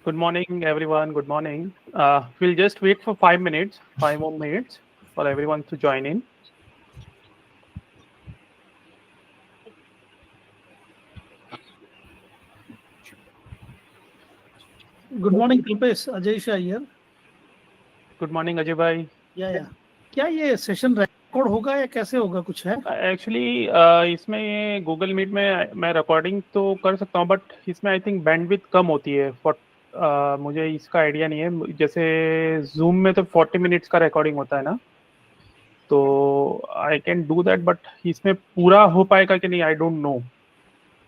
Good morning, everyone. Good morning. We'll just wait for 5 minutes, 5 more minutes for everyone to join in. Good morning, Kalpesh. Ajay Shah here. Good morning, Ajay bhai. या क्या ये session record होगा या कैसे होगा, कुछ है? Actually इसमें ये गूगल मीट में मैं रिकॉर्डिंग तो कर सकता हूँ, बट इसमें आई थिंक बैंडविड्थ कम होती है। मुझे इसका आइडिया नहीं है। जैसे जूम में तो 40 मिनट्स का रिकॉर्डिंग होता है ना, तो I can do that, but इसमें पूरा हो पाएगा कि नहीं आई डोंट नो।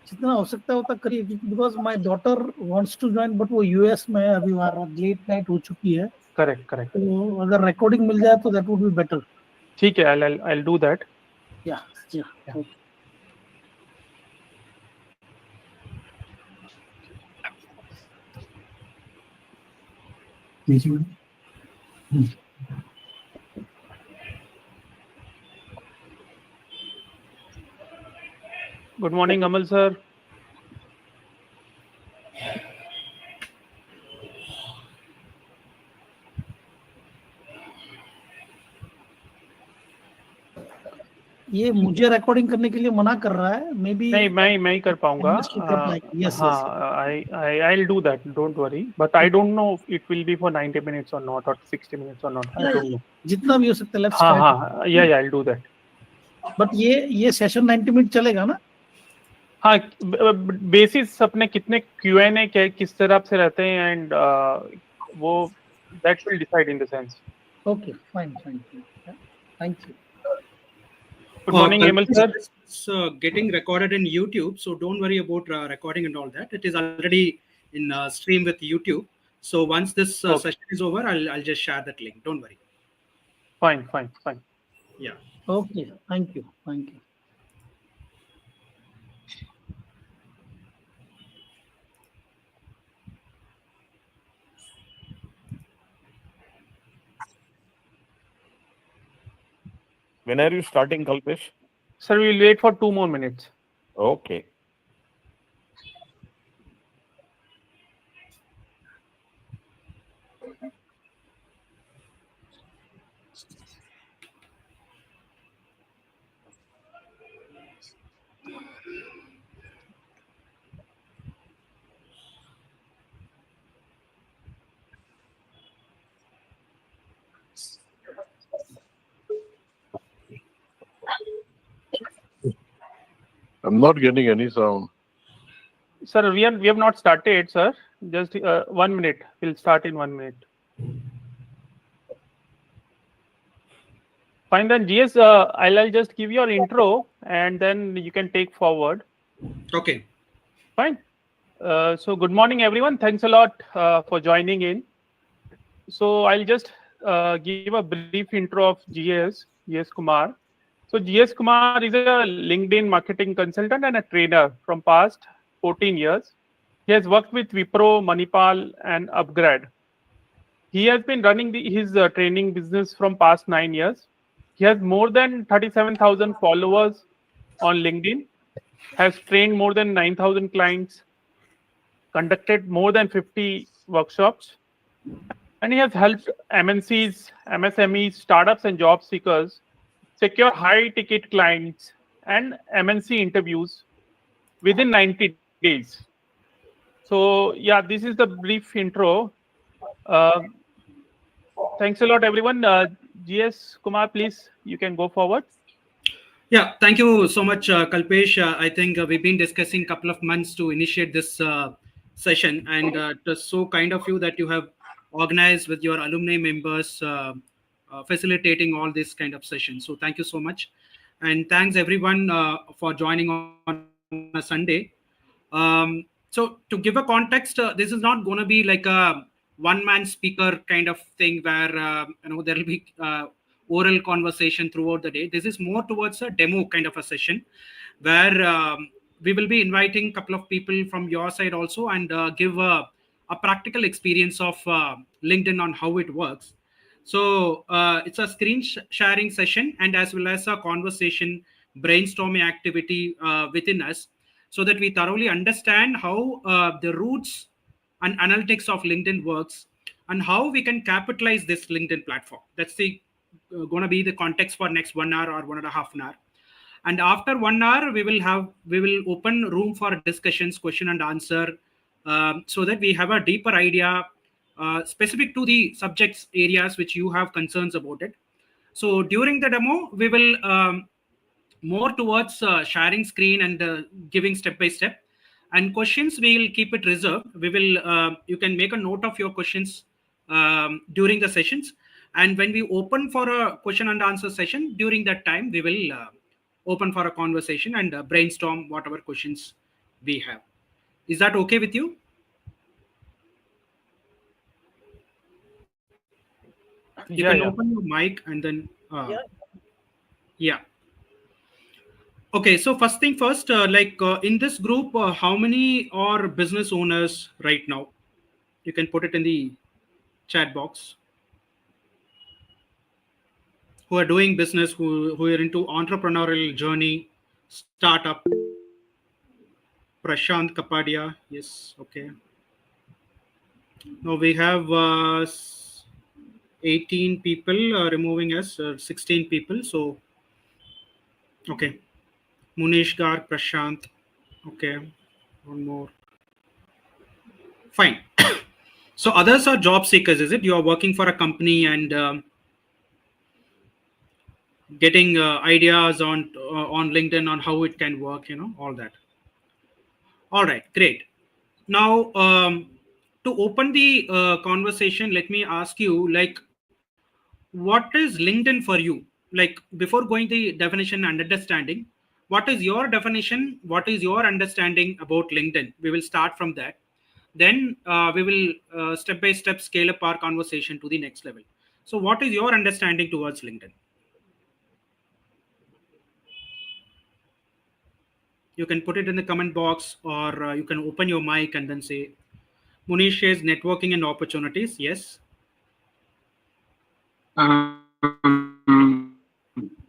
जितना हो सकता है उतना करिए, because my daughter wants to join, but वो यूएस में है अभी, वहाँ लेट नाइट हो चुकी है। करेक्ट। तो अगर रिकॉर्डिंग मिल जाए तो दैट वुड बी बेटर। ठीक है, आई डू दैट। या गुड मॉर्निंग अमल सर। ये मुझे रिकॉर्डिंग करने के लिए मना कर रहा है, मे बी। नहीं, मैं ही कर पाऊंगा। हाँ, I will do that, don't worry, but I don't know it will be for 90 minutes और नॉट, और 60 मिनट्स और नॉट, आई डोंट नो। जितना भी हो सकता है, लेट्स हाँ ट्राई। हाँ, या I will do that. But ये सेशन 90 मिनट चलेगा ना? हाँ, बेसिस अपने कितने Q&A क्या किस तरह से रहते हैं, एंड वो that will decide in the sense. Okay, fine, thank you. Good morning Hemal sir. It's getting recorded in YouTube, so don't worry about recording and all that. It is already in stream with YouTube. So once this session is over, I'll just share that link. Don't worry. Fine. Yeah. Okay, thank you. When are you starting, Kalpesh? Sir, we'll wait for 2 more minutes. Okay. I'm not getting any sound. Sir, we have not started, sir. Just 1 minute. We'll start in 1 minute. Fine, then GS, I'll just give your intro and then you can take forward. Okay. Fine. So good morning, everyone. Thanks a lot for joining in. So I'll just give a brief intro of GS Kumar. So GS Kumar is a LinkedIn marketing consultant and a trainer from past 14 years. He has worked with Wipro, Manipal, and Upgrade. He has been running his training business from past 9 years. He has more than 37,000 followers on LinkedIn, has trained more than 9,000 clients, conducted more than 50 workshops, and he has helped MNCs, MSMEs, startups, and job seekers secure high-ticket clients and MNC interviews within 90 days. So, yeah, this is the brief intro. Thanks a lot, everyone. GS Kumar, please, you can go forward. Yeah, thank you so much, Kalpesh. I think we've been discussing a couple of months to initiate this session, and it was so kind of you that you have organized with your alumni members, facilitating all this kind of sessions. So thank you so much, and thanks everyone for joining on a Sunday. So to give a context, this is not going to be like a one-man speaker kind of thing where there will be oral conversation throughout the day. This is more towards a demo kind of a session where we will be inviting a couple of people from your side also and give a practical experience of LinkedIn on how it works. So it's a screen sharing session and as well as a conversation brainstorming activity within us, so that we thoroughly understand how the roots and analytics of LinkedIn works, and how we can capitalize this LinkedIn platform. That's the going to be the context for next 1 hour or 1.5 hours. And after 1 hour, we will open room for discussions, question and answer, so that we have a deeper idea specific to the subjects areas which you have concerns about it. So during the demo, we will more towards sharing screen and giving step by step, and questions we will keep it reserved. We will you can make a note of your questions during the sessions, and when we open for a question and answer session, during that time we will open for a conversation and brainstorm whatever questions we have. Is that okay with you? You can Yeah. open your mic and then Yeah. yeah. Okay, so first thing first, in this group, how many are business owners right now? You can put it in the chat box. Who are doing business, who are into entrepreneurial journey, startup. Prashant Kapadia, yes, okay. Now we have 18 people, removing us 16 people. So, okay. Munish Garg, Prashant, okay. One more. Fine. So others are job seekers, is it? You are working for a company and getting ideas on LinkedIn on how it can work, all that. All right, great. Now, to open the conversation, let me ask you, what is LinkedIn for you? Like, before going the definition and understanding, what is your definition? What is your understanding about LinkedIn? We will start from that. Then we will step by step scale up our conversation to the next level. So, what is your understanding towards LinkedIn? You can put it in the comment box, or you can open your mic and then say. Munish says networking and opportunities. Yes.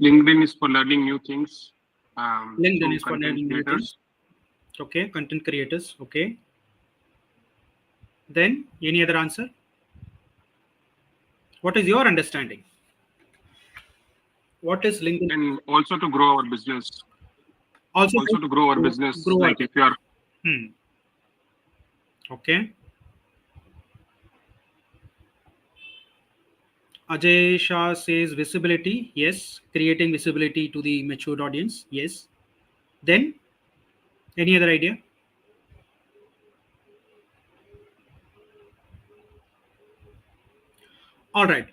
LinkedIn is for learning new things. LinkedIn Through is for content learning new creators. things. Okay, content creators. Okay. Then any other answer? What is your understanding? What is LinkedIn? And also to grow our business. Also to grow our business. grow Like our- if you are. Okay. Ajay Shah says visibility. Yes. Creating visibility to the matured audience. Yes. Then any other idea? All right.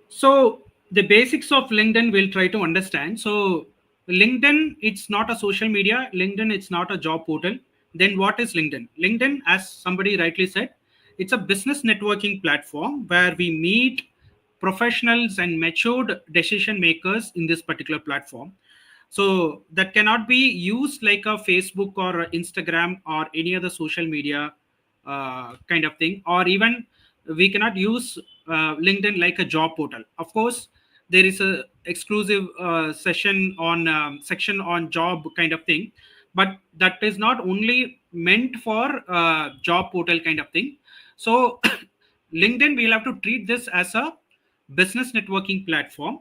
So the basics of LinkedIn we'll try to understand. So LinkedIn, it's not a social media. LinkedIn, it's not a job portal. Then what is LinkedIn? LinkedIn, as somebody rightly said, it's a business networking platform where we meet professionals and matured decision makers in this particular platform. So that cannot be used like a Facebook or a Instagram or any other social media kind of thing, or even we cannot use LinkedIn like a job portal. Of course, there is a exclusive section on job kind of thing, but that is not only meant for job portal kind of thing. So LinkedIn, we'll have to treat this as a business networking platform,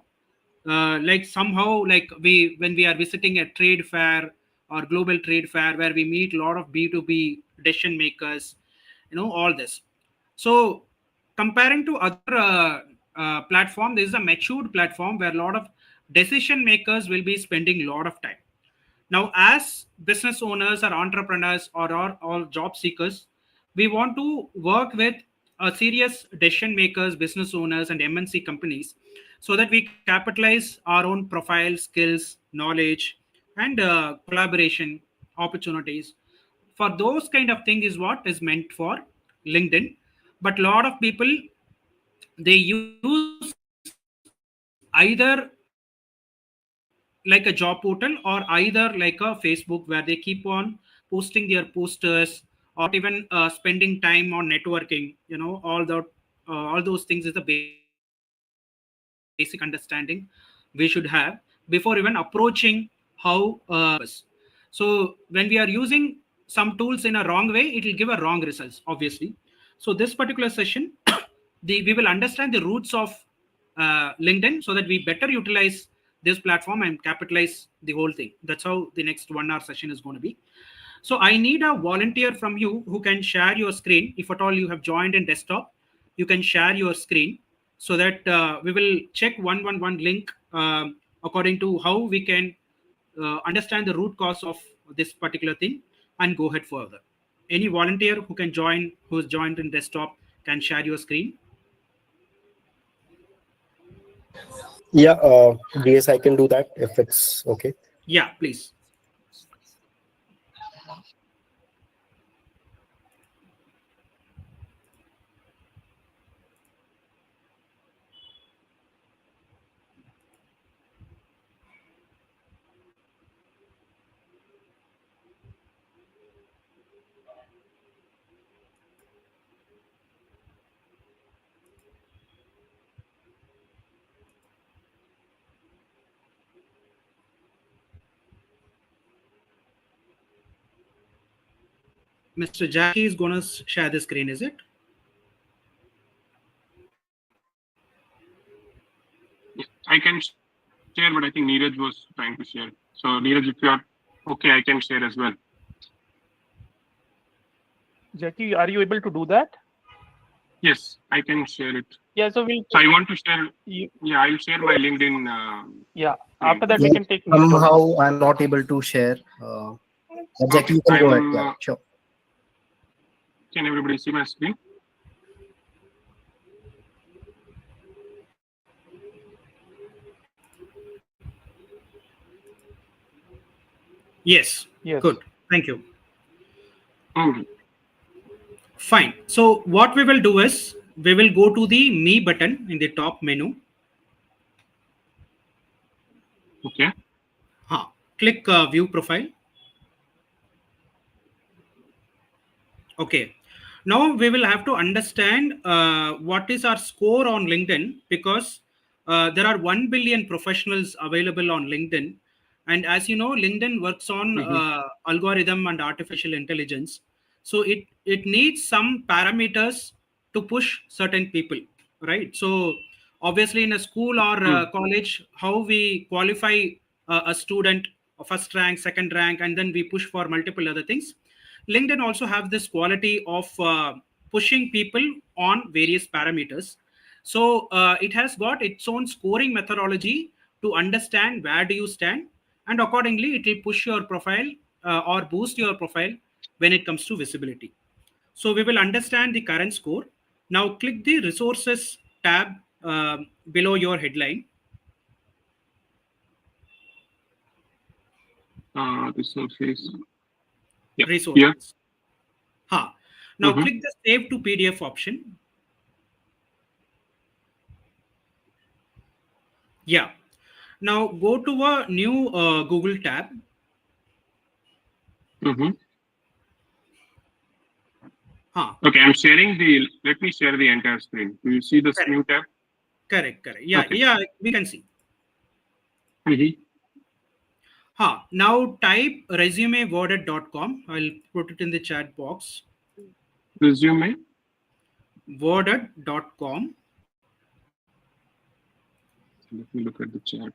like somehow like we when we are visiting a trade fair or global trade fair where we meet a lot of b2b decision makers, all this. So comparing to other platform, this is a matured platform where a lot of decision makers will be spending a lot of time. Now, as business owners or entrepreneurs or job seekers, we want to work with serious decision makers, business owners, and MNC companies so that we capitalize our own profile, skills, knowledge, and collaboration opportunities. For those kind of thing is what is meant for LinkedIn. But a lot of people, they use either like a job portal or either like a Facebook where they keep on posting their posters or even spending time on networking. All those things is the basic understanding we should have before even approaching how so when we are using some tools in a wrong way, it will give a wrong results, obviously. So this particular session, we will understand the roots of LinkedIn so that we better utilize this platform and capitalize the whole thing. That's how the next 1 hour session is going to be. So I need a volunteer from you who can share your screen. If at all you have joined in desktop, you can share your screen so that we will check 111 link according to how we can understand the root cause of this particular thing and go ahead further. Any volunteer who can join, who's joined in desktop, can share your screen. Yeah, DS, I can do that if it's okay. Yeah, please. Mr. Jackie is going to share the screen, is it? I can share, but I think Neeraj was trying to share. So Neeraj, if you are okay, I can share as well. Jackie, are you able to do that? Yes, I can share it. Yeah, so I want to share. You, Yeah, I'll share my LinkedIn. yeah. After that, Yeah, we can take notes. somehow I'm not able to share. Jackie, you can go ahead. Yeah, sure. Can everybody see my screen? Yes. Yes. Good. Thank you. Okay. Fine. So what we will do is we will go to the Me button in the top menu. Okay. Click View Profile. Okay. Now we will have to understand what is our score on LinkedIn, because there are 1 billion professionals available on LinkedIn. And as you know, LinkedIn works on algorithm and artificial intelligence. So it needs some parameters to push certain people, right? So obviously in a school or college, how we qualify a student, first rank, second rank, and then we push for multiple other things. LinkedIn also have this quality of pushing people on various parameters. So it has got its own scoring methodology to understand where do you stand, and accordingly it will push your profile or boost your profile when it comes to visibility. So we will understand the current score. Now click the resources tab below your headline. Resources. Yeah. Resources. Yeah. Now click the save to PDF option. Yeah. Now go to a new Google tab. Okay, I'm sharing the. Let me share the entire screen. Do you see this new tab? Correct. Yeah, Okay. yeah, we can see. Mm-hmm. Now type resumeworded.com. I'll put it in the chat box. Resume. Worded.com. Let me look at the chat.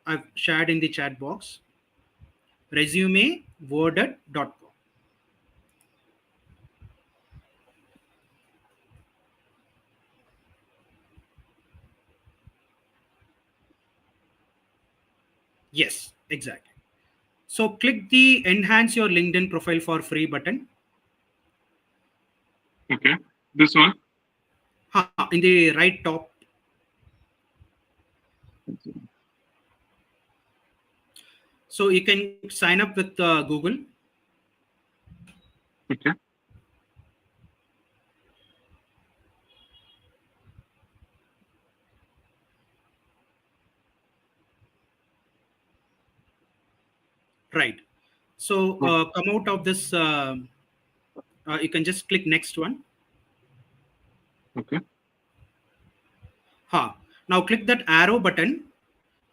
I've shared in the chat box. Resumeworded.com. Yes, exactly. So click the enhance your LinkedIn profile for free button. Okay. This one. In the right top. So you can sign up with Google. Okay. Right. So come out of this. You can just click next one. Okay. Now click that arrow button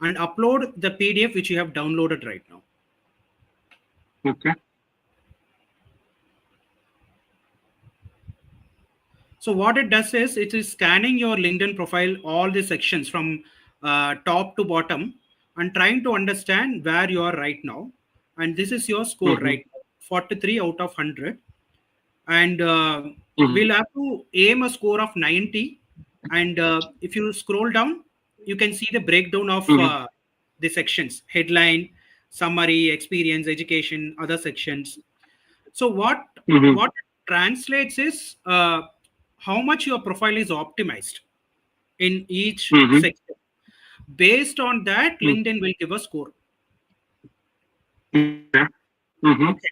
and upload the PDF which you have downloaded right now. Okay. So what it does is it is scanning your LinkedIn profile, all the sections from top to bottom, and trying to understand where you are right now. And this is your score, Mm-hmm. right? 43 out of 100. And Mm-hmm. we'll have to aim a score of 90. And if you scroll down, you can see the breakdown of Mm-hmm. the sections: headline, summary, experience, education, other sections. So Mm-hmm. what it translates is how much your profile is optimized in each Mm-hmm. section. Based on that, LinkedIn will give a score. Okay. Mm-hmm. Okay.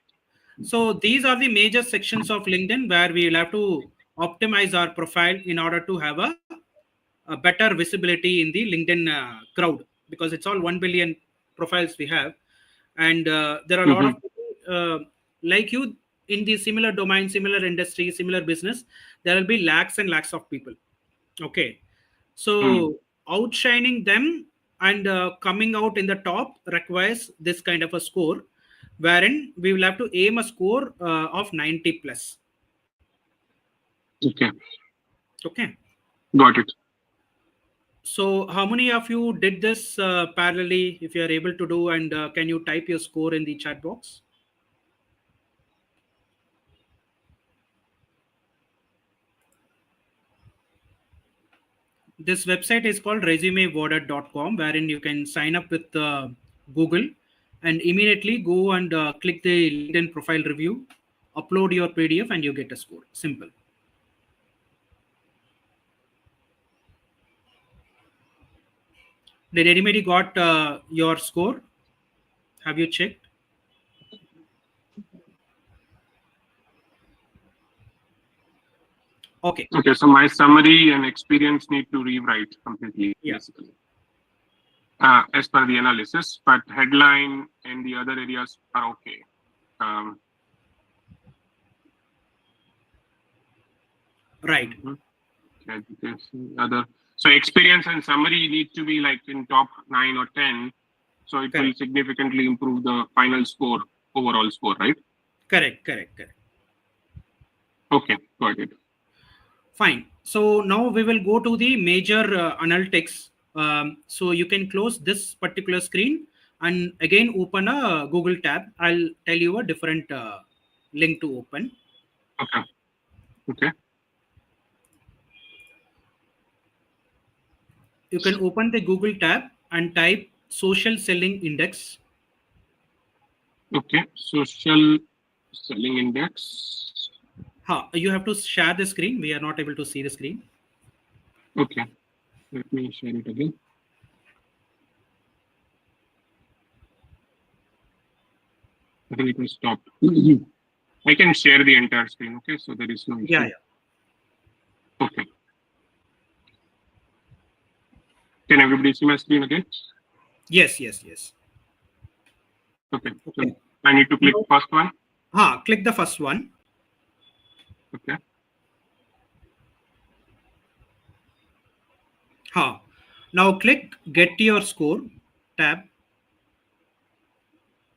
So these are the major sections of LinkedIn where we will have to optimize our profile in order to have a better visibility in the LinkedIn crowd, because it's all 1 billion profiles we have. And there are a lot Mm-hmm. of people like you in the similar domain, similar industry, similar business. There will be lakhs and lakhs of people. Okay. So outshining them and coming out in the top requires this kind of a score, wherein we will have to aim a score of 90 plus. Okay. Okay. Got it. So how many of you did this parallelly, if you are able to do, and can you type your score in the chat box? This website is called resumeworded.com, wherein you can sign up with Google and immediately go and click the LinkedIn profile review, upload your PDF, and you get a score. Simple. Did anybody got your score? Have you checked? Okay. Okay. So my summary and experience need to rewrite completely, Yeah. basically, as per the analysis. But headline and the other areas are okay. Right. Education, other. So experience and summary need to be like in top 9 or 10. So it will Correct. significantly improve the final score, overall score, right? Correct. Okay, got it. Fine. So now we will go to the major analytics. So you can close this particular screen and again open a Google tab. I'll tell you a different link to open. Okay. Okay. You can open the Google tab and type social selling index. Okay. Social selling index. You have to share the screen. We are not able to see the screen. Okay. Let me share it again. I think it was stopped. I can share the entire screen. Okay. So there is no issue. Yeah. Okay. Can everybody see my screen again? Yes. Okay. Okay. So I need to click first one. Click the first one. Okay. Now click Get Your Score tab.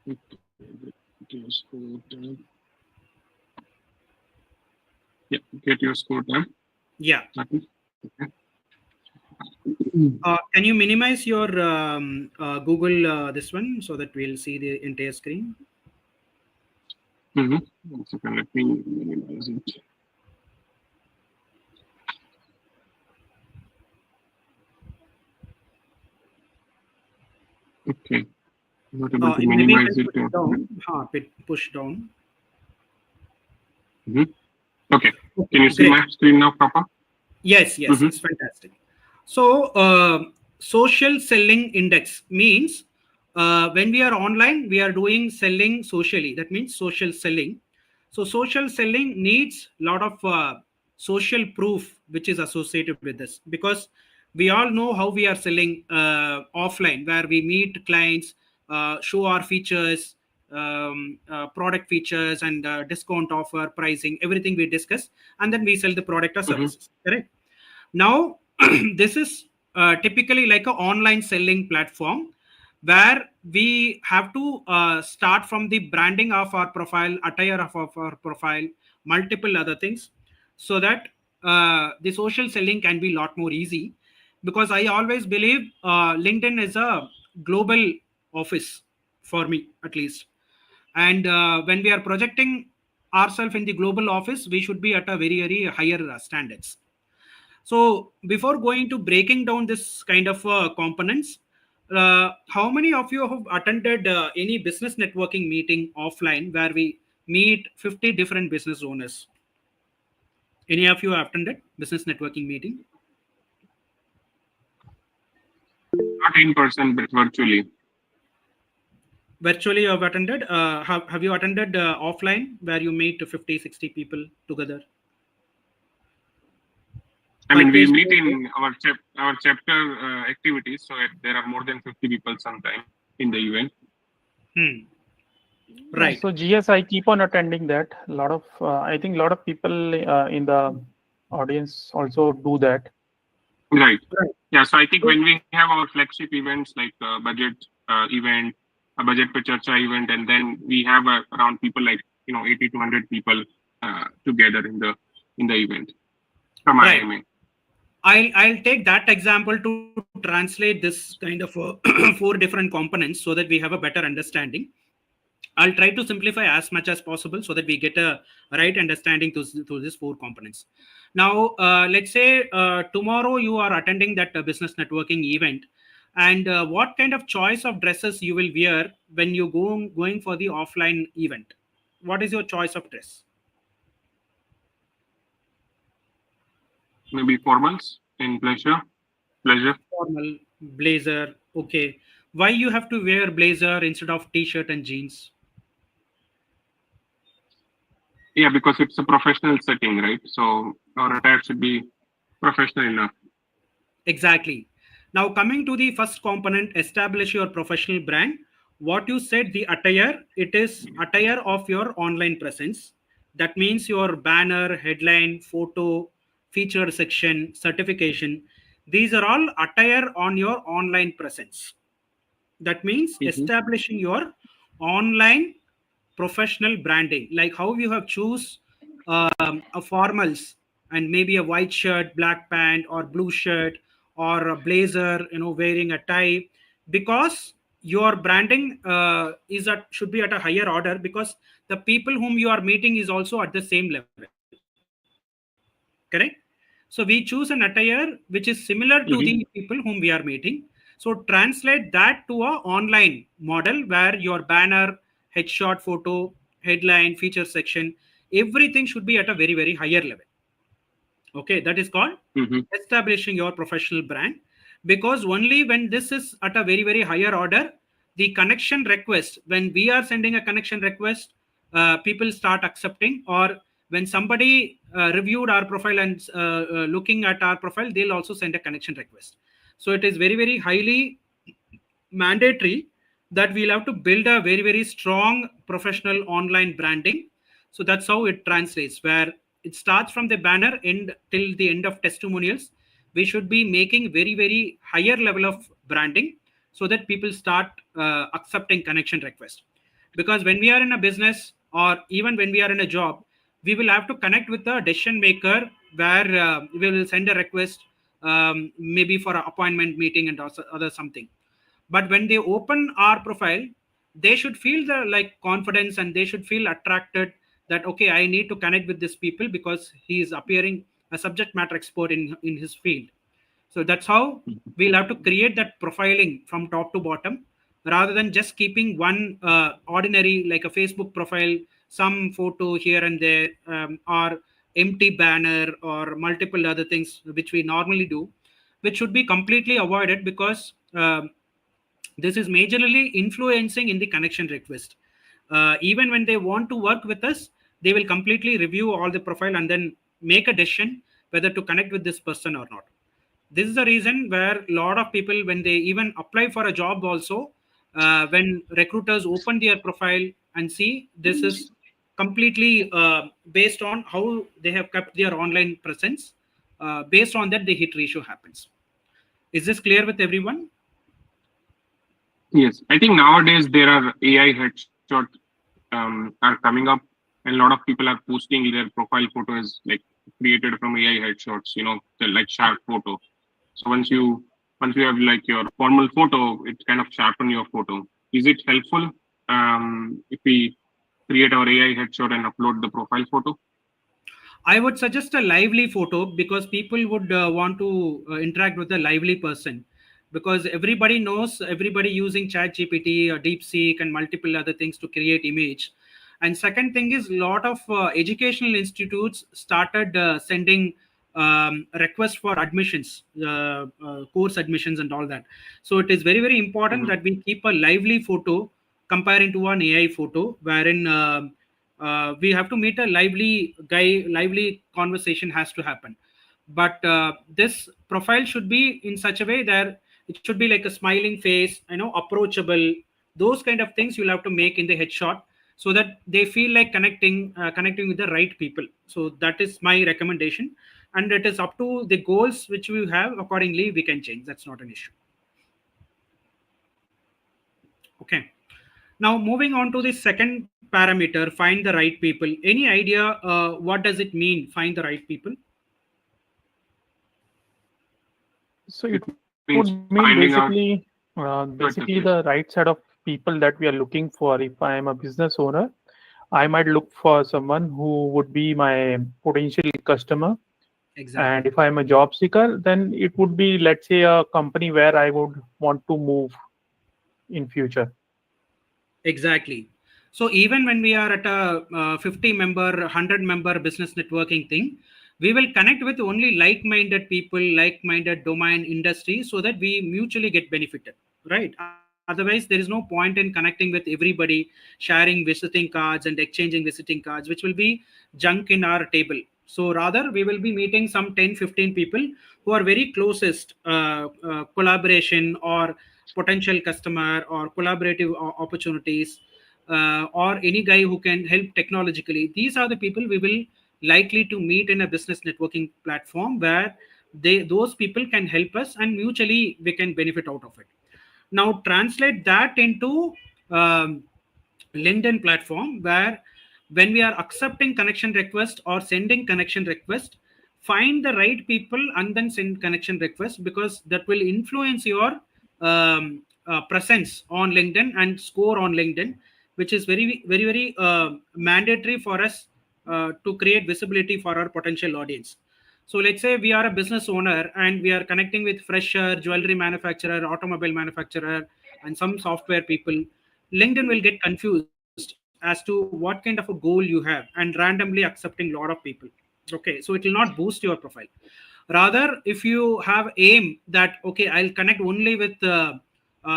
Get your score tab. Yeah, get your score tab. Yeah. Okay. Can you minimize your Google this one so that we'll see the entire screen? One second, let me minimize it. Okay. Not able to Maybe minimize you it. can push down. Okay. Can you see Great. my screen now proper? Yes, it's fantastic. So social selling index means when we are online, we are doing selling socially. That means social selling. So social selling needs a lot of social proof which is associated with this, because we all know how we are selling offline, where we meet clients, show our features, product features, and discount offer, pricing, everything we discuss, and then we sell the product or services. Correct? Now, this is typically like an online selling platform where we have to start from the branding of our profile, attire of our profile, multiple other things, so that the social selling can be a lot more easy, because I always believe LinkedIn is a global office for me, at least. And when we are projecting ourselves in the global office, we should be at a very, very higher standards. So before going to breaking down this kind of components, how many of you have attended any business networking meeting offline where we meet 50 different business owners? Any of you have attended business networking meeting? Not in person, but virtually. Virtually you have attended. Have you attended offline where you meet 50, 60 people together? I mean, we Kalpesh, meet in our chapter activities, so there are more than 50 people sometime in the event. Right. So GS, I keep on attending that. A lot of, I think, a lot of people in the audience also do that. Right. Yeah. So I think when we have our flagship events like budget event, a budget per charcha event, and then we have around people like 80 to 100 people together in the event from Right. IMA. I'll take that example to translate this kind of 4 different components so that we have a better understanding. I'll try to simplify as much as possible so that we get a right understanding to these 4 components. Now, let's say tomorrow you are attending that business networking event, and what kind of choice of dresses you will wear when you going for the offline event? What is your choice of dress? Maybe formals in pleasure. Formal, blazer. Okay. Why you have to wear blazer instead of t-shirt and jeans? Yeah, because it's a professional setting, right? So our attire should be professional enough. Exactly. Now coming to the first component, establish your professional brand. What you said, the attire, it is attire of your online presence. That means your banner, headline, photo, feature section, certification. These are all attire on your online presence. That means establishing your online professional branding, like how you have choose a formals and maybe a white shirt, black pant, or blue shirt, or a blazer, wearing a tie, because your branding should be at a higher order, because the people whom you are meeting is also at the same level. Correct? So we choose an attire which is similar to the people whom we are meeting. So translate that to a online model where your banner, headshot photo, headline, feature section, everything should be at a very, very higher level. Okay, that is called establishing your professional brand, because only when this is at a very, very higher order, the connection request, when we are sending a connection request, people start accepting, or when somebody reviewed our profile and looking at our profile, they'll also send a connection request. So it is very, very highly mandatory that we'll have to build a very, very strong professional online branding. So that's how it translates, where it starts from the banner end till the end of testimonials. We should be making very, very higher level of branding so that people start accepting connection request. Because when we are in a business, or even when we are in a job, we will have to connect with the decision maker, where we will send a request, maybe for an appointment meeting and also other something. But when they open our profile, they should feel the like confidence, and they should feel attracted that, okay, I need to connect with this people because he is appearing a subject matter expert in his field. So that's how we'll have to create that profiling from top to bottom, rather than just keeping one ordinary, like a Facebook profile, some photo here and there, or empty banner, or multiple other things which we normally do, which should be completely avoided, because this is majorly influencing in the connection request. Even when they want to work with us, they will completely review all the profile and then make a decision whether to connect with this person or not. This is the reason where a lot of people, when they even apply for a job also, when recruiters open their profile and see, this is completely based on how they have kept their online presence. Based on that, the hit ratio happens. Is this clear with everyone? Yes, I think nowadays there are AI headshot are coming up, and a lot of people are posting their profile photos like created from AI headshots, the like sharp photo. So once you have like your formal photo, it kind of sharpen your photo. Is it helpful if we create our AI headshot and upload the profile photo? I would suggest a lively photo because people would want to interact with a lively person, because everybody using chat gpt or deepseek and multiple other things to create image. And second thing is, lot of educational institutes started sending requests for admissions, course admissions and all that. So it is very very important Mhm. that we keep a lively photo comparing to an AI photo, wherein we have to meet a lively conversation has to happen. But this profile should be in such a way that it should be like a smiling face, approachable. Those kind of things you'll have to make in the headshot, so that they feel like connecting with the right people. So that is my recommendation, and it is up to the goals which we have. Accordingly we can change. That's not an issue. Okay. Now, moving on to the second parameter, find the right people. Any idea what does it mean, find the right people? So it would mean Means finding out. basically Yes, the yes. right set of people that we are looking for. If I am a business owner, I might look for someone who would be my potential customer. And Exactly. if I'm a job seeker, then it would be, let's say, a company where I would want to move in future. Exactly. So even when we are at a 50 member, 100 member business networking thing, we will connect with only like-minded people, like-minded domain industry, so that we mutually get benefited, right? Otherwise, there is no point in connecting with everybody, sharing visiting cards and exchanging visiting cards, which will be junk in our table. So rather, we will be meeting some 10, 15 people who are very closest collaboration or potential customer or collaborative opportunities, or any guy who can help technologically. These are the people we will likely to meet in a business networking platform, where those people can help us and mutually we can benefit out of it. Now translate that into um, LinkedIn platform, where when we are accepting connection request or sending connection request, find the right people and then send connection request, because that will influence your presence on LinkedIn and score on LinkedIn, which is very very very mandatory for us to create visibility for our potential audience. So let's say we are a business owner and we are connecting with fresher, jewelry manufacturer, automobile manufacturer, and some software people. LinkedIn will get confused as to what kind of a goal you have and randomly accepting a lot of people. Okay, so it will not boost your profile. Rather, if you have aim that okay, I'll connect only with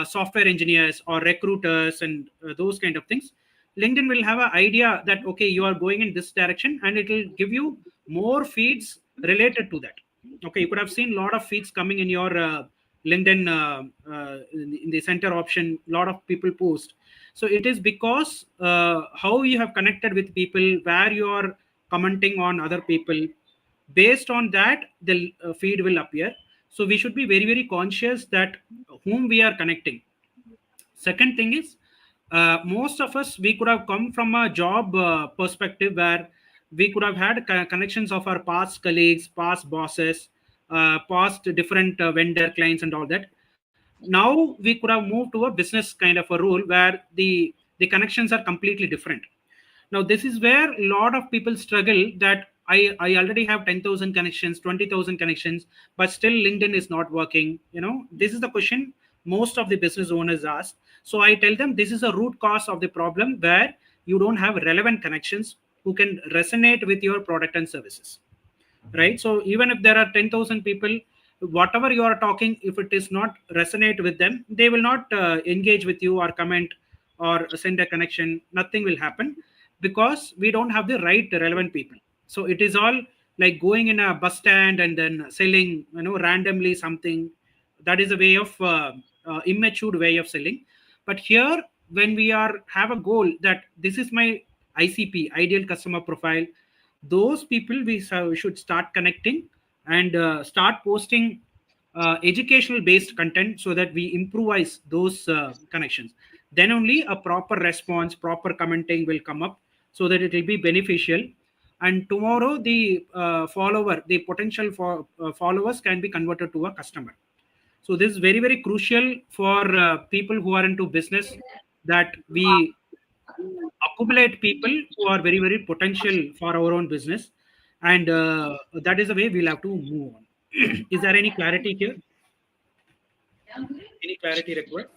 software engineers or recruiters and those kind of things, LinkedIn will have an idea that okay, you are going in this direction, and it will give you more feeds related to that. Okay, you could have seen a lot of feeds coming in your LinkedIn in the center option. A lot of people post. So it is because how you have connected with people, where you are commenting on other people. Based on that, the feed will appear. So we should be very very conscious that whom we are connecting. Second thing is, most of us, we could have come from a job perspective, where we could have had connections of our past colleagues, past bosses, past different vendor clients and all that. Now we could have moved to a business kind of a role, where the connections are completely different. Now this is where a lot of people struggle, that I already have 10,000 connections, 20,000 connections, but still LinkedIn is not working. This is the question most of the business owners ask. So I tell them this is a root cause of the problem, where you don't have relevant connections who can resonate with your product and services, right? So even if there are 10,000 people, whatever you are talking, if it is not resonate with them, they will not engage with you or comment or send a connection. Nothing will happen, because we don't have the right relevant people. So it is all like going in a bus stand and then selling randomly something. That is a way of immature way of selling. But here, when we are have a goal that this is my ICP, ideal customer profile, those people we should start connecting and start posting educational based content, so that we improvise those connections. Then only a proper response, proper commenting will come up, so that it will be beneficial. and tomorrow the potential followers can be converted to a customer. So this is very, very crucial for people who are into business, that we accumulate people who are very, very potential for our own business, and that is the way we'll have to move on. Is there any clarity here? Any clarity required?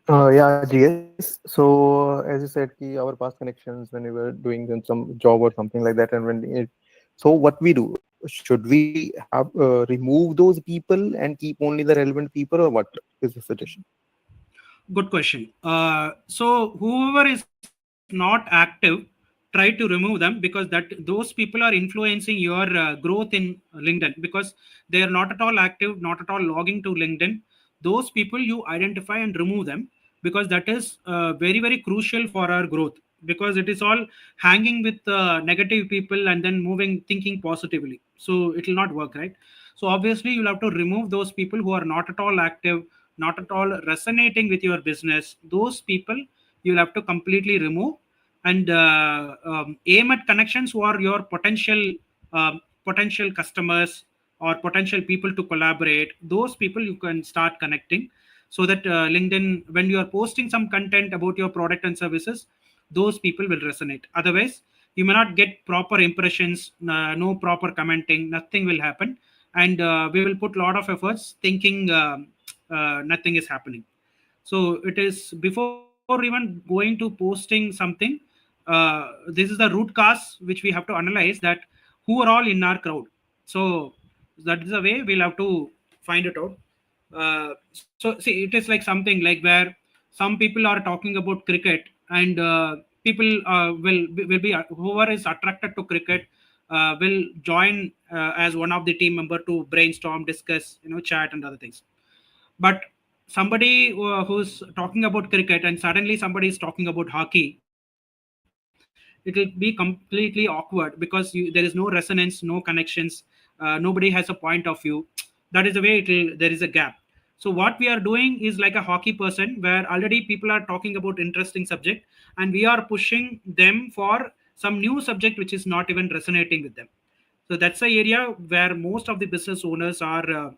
Yeah, GS. So as you said, our past connections when we were doing some job or something like that, and so what we do, should we have remove those people and keep only the relevant people, or what is the suggestion? Good question. So whoever is not active, try to remove them, because those people are influencing your growth in LinkedIn, because they are not at all active, not at all logging to LinkedIn. Those people you identify and remove them, because that is very, very crucial for our growth, because it is all hanging with negative people and then moving thinking positively, so it will not work, right? So obviously you'll have to remove those people who are not at all active, not at all resonating with your business. Those people you'll have to completely remove, and aim at connections who are your potential customers or potential people to collaborate. Those people you can start connecting, so that LinkedIn, when you are posting some content about your product and services, those people will resonate. Otherwise you may not get proper impressions, no proper commenting, nothing will happen, and we will put a lot of efforts thinking nothing is happening. So it is, before even going to posting something, this is the root cause which we have to analyze, that who are all in our crowd. So that is the way we'll have to find it out. So see, it is like something like where some people are talking about cricket, and people will be, whoever is attracted to cricket will join as one of the team member to brainstorm, discuss, chat and other things. But somebody who's talking about cricket and suddenly somebody is talking about hockey, it will be completely awkward, because there is no resonance, no connections, nobody has a point of view. That is the way there is a gap. So what we are doing is like a hockey person, where already people are talking about interesting subject, and we are pushing them for some new subject which is not even resonating with them. So that's the area where most of the business owners are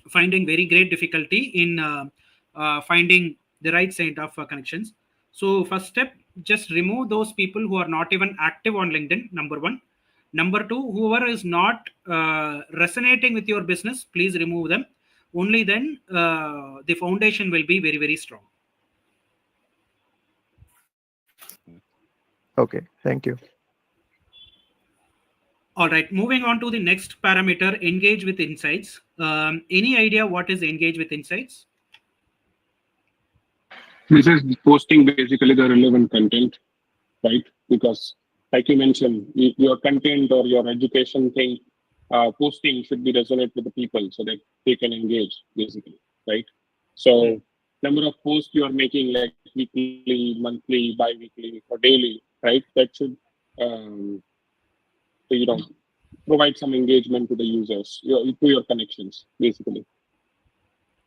finding very great difficulty in finding the right set of connections. So first step, just remove those people who are not even active on LinkedIn, number one. Number two, whoever is not resonating with your business, please remove them. Only then the foundation will be very, very strong. Okay, thank you. All right, moving on to the next parameter, engage with insights. Any idea what is engage with insights? This is posting basically the relevant content, right? Because like you mentioned, your content or your education thing, posting should be resonate with the people so that they can engage basically, right? So number of posts you are making, like weekly, monthly, bi-weekly or daily, right? That should you know provide some engagement to the users, to your connections basically.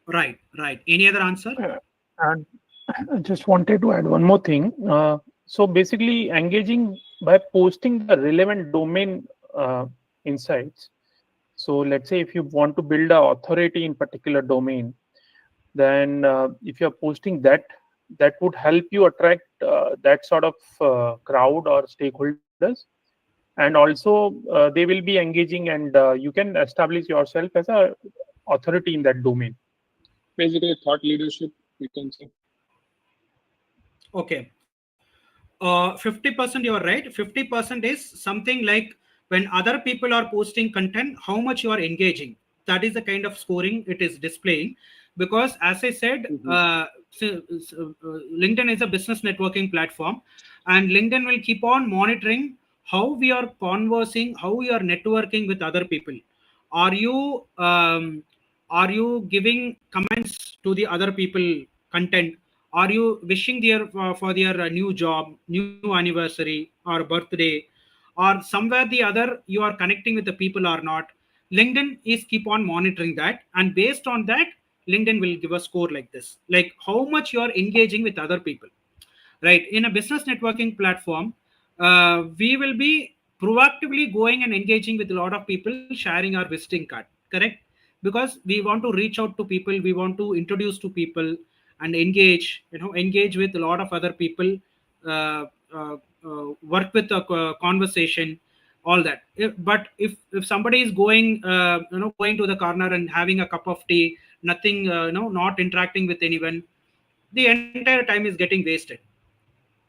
Right. Any other answer? And I just wanted to add one more thing. So basically, engaging by posting the relevant domain insights. So let's say if you want to build an authority in particular domain, then if you're posting that, that would help you attract that sort of crowd or stakeholders. And also they will be engaging, and you can establish yourself as a authority in that domain. Basically thought leadership, we can say. Okay. 50% you're right. 50% is something like when other people are posting content, how much you are engaging. That is the kind of scoring it is displaying. Because as I said, LinkedIn is a business networking platform, and LinkedIn will keep on monitoring how we are conversing, how we are networking with other people. Are you giving comments to the other people content? Are you wishing their for their new job, new anniversary or birthday, or somewhere the other you are connecting with the people or not? LinkedIn is keep on monitoring that, and based on that, LinkedIn will give a score like this, like how much you are engaging with other people. Right? In a business networking platform, we will be proactively going and engaging with a lot of people, sharing our visiting card, correct? Because we want to reach out to people, we want to introduce to people and engage, engage with a lot of other people, uh, work with a conversation, all that. But if somebody is going going to the corner and having a cup of tea, nothing, not interacting with anyone, the entire time is getting wasted.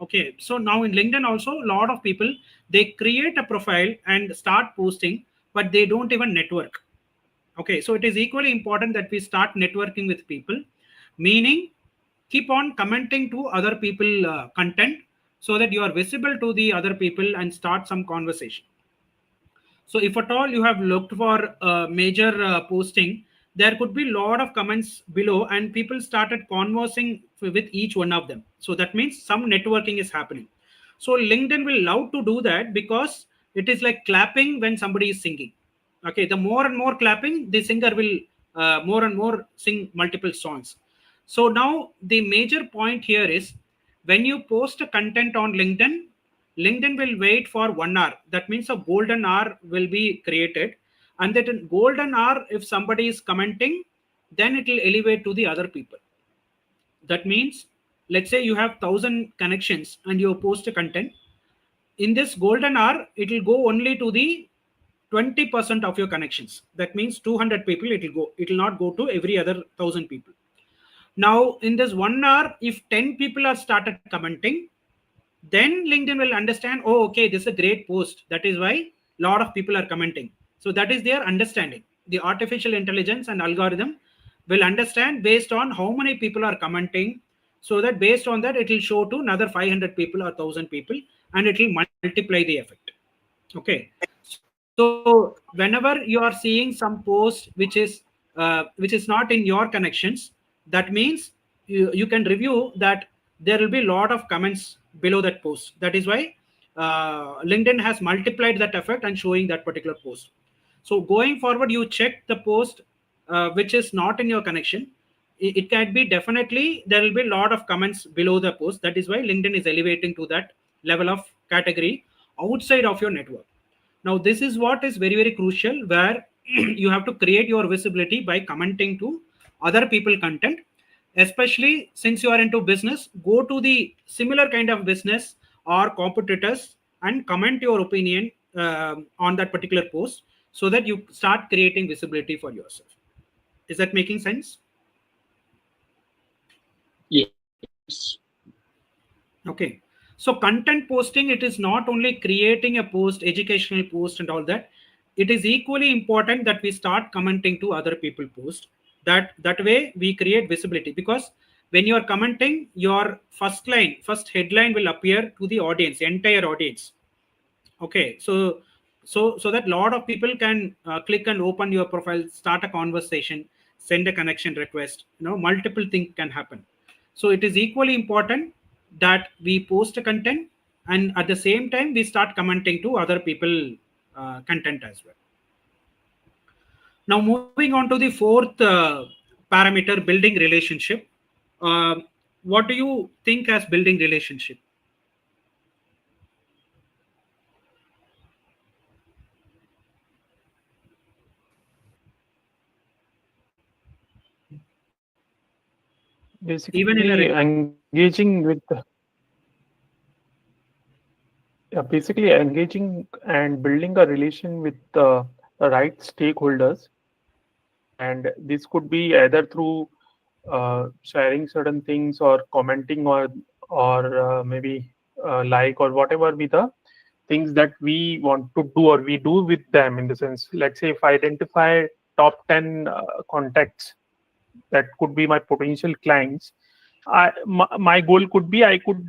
Okay, so now in LinkedIn also, a lot of people, they create a profile and start posting, but they don't even network. Okay, so it is equally important that we start networking with people, meaning keep on commenting to other people content, so that you are visible to the other people and start some conversation. So if at all you have looked for a major posting, there could be a lot of comments below, and people started conversing with each one of them. So that means some networking is happening. So LinkedIn will love to do that, because it is like clapping when somebody is singing. Okay, the more and more clapping, the singer will more and more sing multiple songs. So now the major point here is, when you post a content on LinkedIn, LinkedIn will wait for 1 hour. That means a golden hour will be created. And that in golden hour, if somebody is commenting, then it will elevate to the other people. That means, let's say you have 1,000 connections and you post a content. In this golden hour, it will go only to the 20% of your connections. That means 200 people it will go. It will not go to every other 1,000 people. Now, in this 1 hour, if 10 people are started commenting, then LinkedIn will understand, oh, okay, this is a great post. That is why a lot of people are commenting. So that is their understanding. The artificial intelligence and algorithm will understand based on how many people are commenting. So that based on that, it will show to another 500 people or 1,000 people, and it will multiply the effect. Okay. So whenever you are seeing some post which is not in your connections, that means you can review that there will be a lot of comments below that post. That is why LinkedIn has multiplied that effect and showing that particular post. So going forward, you check the post which is not in your connection. It can be, definitely there will be a lot of comments below the post. That is why LinkedIn is elevating to that level of category outside of your network. Now, this is what is very, very crucial, where you have to create your visibility by commenting to other people content. Especially since you are into business, go to the similar kind of business or competitors and comment your opinion on that particular post, so that you start creating visibility for yourself. Is that making sense? Yes. Okay. So content posting, it is not only creating a post, educational post and all that. It is equally important that we start commenting to other people post. That way we create visibility, because when you are commenting, your first headline will appear to the audience, entire audience. Okay. So that a lot of people can click and open your profile, start a conversation, send a connection request. Multiple things can happen. So it is equally important that we post a content, and at the same time we start commenting to other people content as well. Now moving on to the fourth parameter, building relationship. uh, what do you think as building relationship? Even in a Basically engaging with basically engaging and building a relation with the right stakeholders, and this could be either through sharing certain things or commenting, or maybe like, or whatever be the things that we want to do or we do with them. In the sense, let's say if I identify top 10 contacts that could be my potential clients, my goal could be I could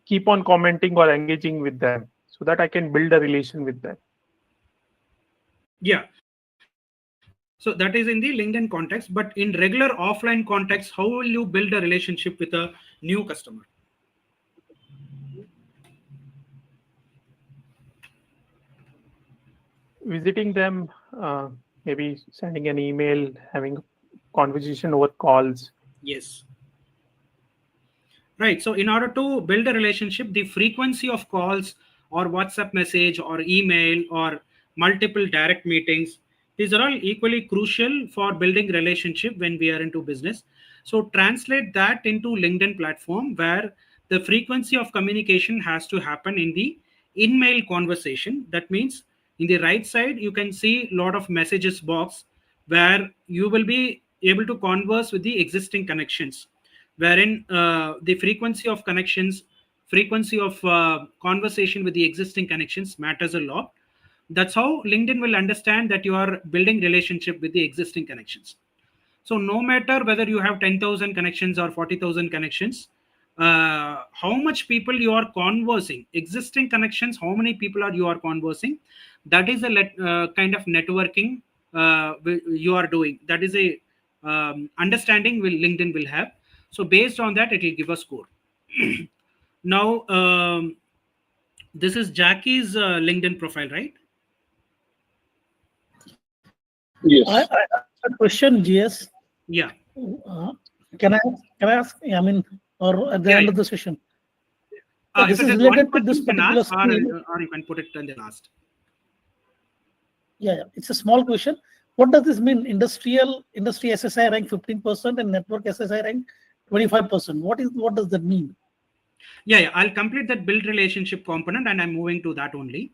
keep on commenting or engaging with them so that I can build a relation with them. Yeah. So that is in the LinkedIn context, but in regular offline context, how will you build a relationship with a new customer? Visiting them, maybe sending an email, having a conversation over calls. Yes. Right. So in order to build a relationship, the frequency of calls or WhatsApp message or email or multiple direct meetings. These are all equally crucial for building relationship when we are into business. So translate that into LinkedIn platform where the frequency of communication has to happen in the in-mail conversation. That means in the right side, you can see a lot of messages box where you will be able to converse with the existing connections, wherein the frequency of connections, frequency of conversation with the existing connections matters a lot. That's how LinkedIn will understand that you are building relationship with the existing connections. So no matter whether you have 10,000 connections or 40,000 connections, how much people you are conversing, existing connections, how many people are you are conversing, that is a kind of networking you are doing. That is a understanding will LinkedIn will have. So based on that, it will give a score. Now, this is Jackie's LinkedIn profile, right? Yes. I have a question, GS. Yeah. Can I ask? I mean, or at the end of the session. If This it is is one related to question, this you can particular ask, screen. or you can put it in the last. Yeah, it's a small question. What does this mean? Industry SSI rank 15% and network SSI rank 25%. What does that mean? Yeah, I'll complete that build relationship component and I'm moving to that only.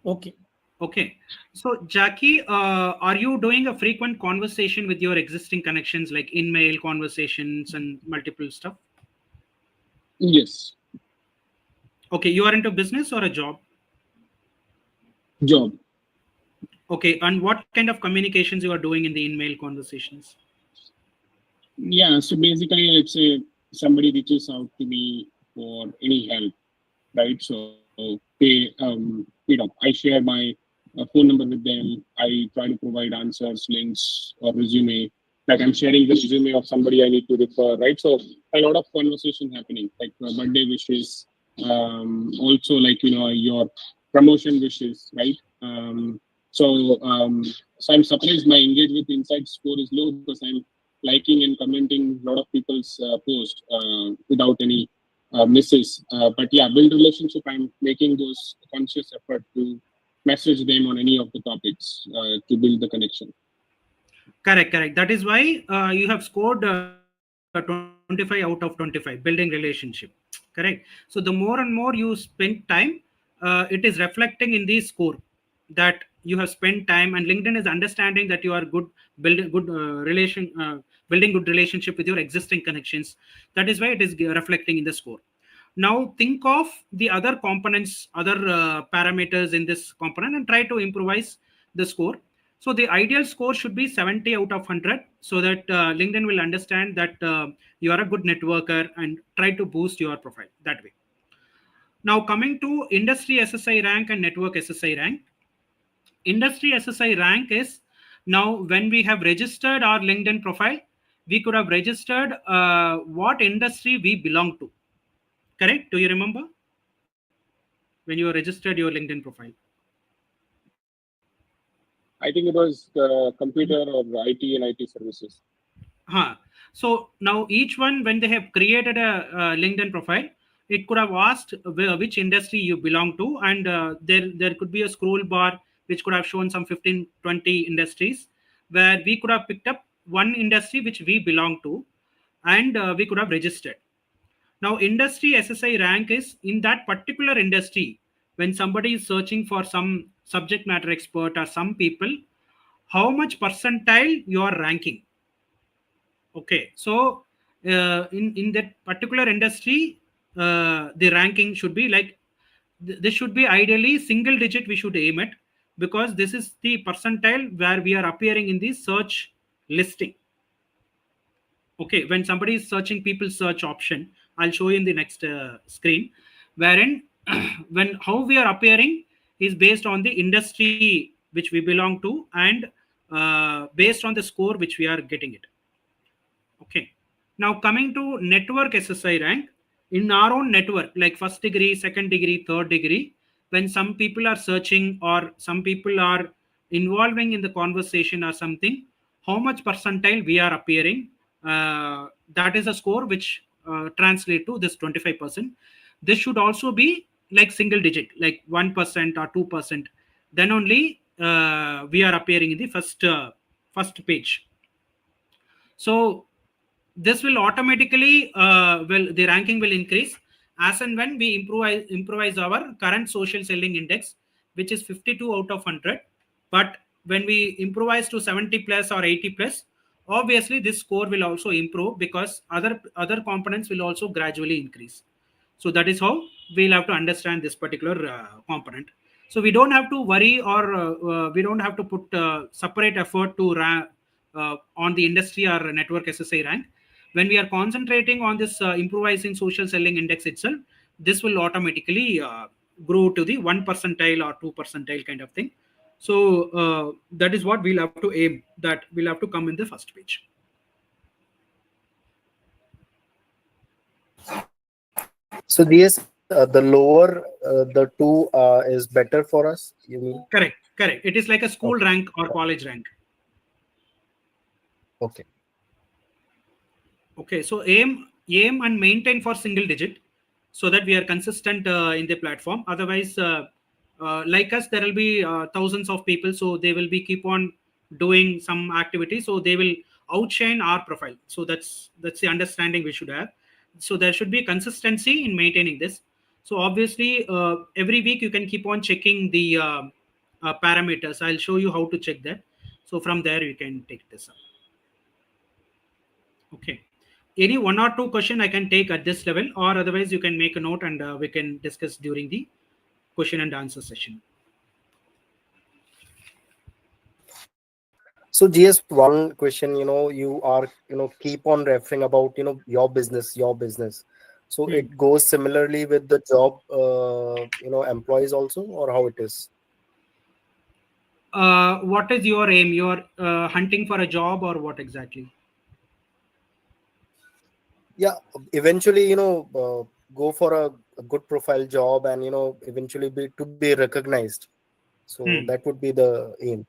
Okay. So Jackie, are you doing a frequent conversation with your existing connections, like in-mail conversations and multiple stuff? Yes. Okay, you are into business or a job? Job. Okay, and what kind of communications you are doing in the in-mail conversations? Yeah, so basically, let's say somebody reaches out to me for any help, right? So I share my phone number with them. I try to provide answers, links, or resume. Like I'm sharing the resume of somebody I need to refer, right? So a lot of conversation happening, like birthday wishes, also like your promotion wishes, right? So I'm surprised my engagement inside score is low because I'm liking and commenting a lot of people's post without any misses. But yeah, build relationship. I'm making those conscious effort to message them on any of the topics to build the connection. Correct. That is why you have scored 25 out of 25, building relationship. Correct. So the more and more you spend time, it is reflecting in the score that you have spent time, and LinkedIn is understanding that you are building good building good relationship with your existing connections. That is why it is reflecting in the score. Now think of the other components, other parameters in this component and try to improvise the score. So the ideal score should be 70 out of 100 so that LinkedIn will understand that you are a good networker and try to boost your profile that way. Now coming to industry SSI rank and network SSI rank. Industry SSI rank is now when we have registered our LinkedIn profile, we could have registered what industry we belong to. Correct? Do you remember? When you registered your LinkedIn profile? I think it was computer or IT and IT services. So now each one, when they have created a LinkedIn profile, it could have asked which industry you belong to, and there could be a scroll bar which could have shown some 15, 20 industries, where we could have picked up one industry which we belong to, and we could have registered. Now, industry SSI rank is in that particular industry. When somebody is searching for some subject matter expert or some people, how much percentile you are ranking. Okay, so in that particular industry, the ranking should be like this should be ideally single digit. We should aim at, because this is the percentile where we are appearing in the search listing. Okay, when somebody is searching people search option, I'll show you in the next screen, wherein when how we are appearing is based on the industry which we belong to, and based on the score which we are getting it. Okay, now coming to network SSI rank, in our own network, like first degree, second degree, third degree, when some people are searching or some people are involving in the conversation or something, how much percentile we are appearing, that is a score which translate to this 25%. This should also be like single digit, like 1% or 2%. Then only we are appearing in the first page. So this will automatically the ranking will increase as and when we improvise our current social selling index, which is 52 out of 100. But when we improvise to 70 plus or 80 plus, obviously this score will also improve because other components will also gradually increase. So that is how we'll have to understand this particular component. So we don't have to worry, or we don't have to put separate effort to on the industry or network SSI rank. When we are concentrating on this improvising social selling index itself, this will automatically grow to the 1 percentile or 2 percentile kind of thing. So that is what we'll have to aim, that we'll have to come in the first page. So DS, the lower the two is better for us, you mean? Correct. It is like a school rank or college rank. Okay. Okay, so aim and maintain for single digit, so that we are consistent in the platform. Otherwise, like us, there will be thousands of people, so they will be keep on doing some activity, so they will outshine our profile. So that's the understanding we should have. So there should be consistency in maintaining this. So obviously, every week you can keep on checking the parameters. I'll show you how to check that. So from there you can take this up. Okay. Any one or two question I can take at this level, or otherwise you can make a note and we can discuss during the question and answer session. So GS, one question, you are, keep on referring about, your business. So it goes similarly with the job, employees also, or how it is? What is your aim? You're hunting for a job, or what exactly? Yeah, eventually, go for a good profile job and, eventually be recognized. So that would be the aim.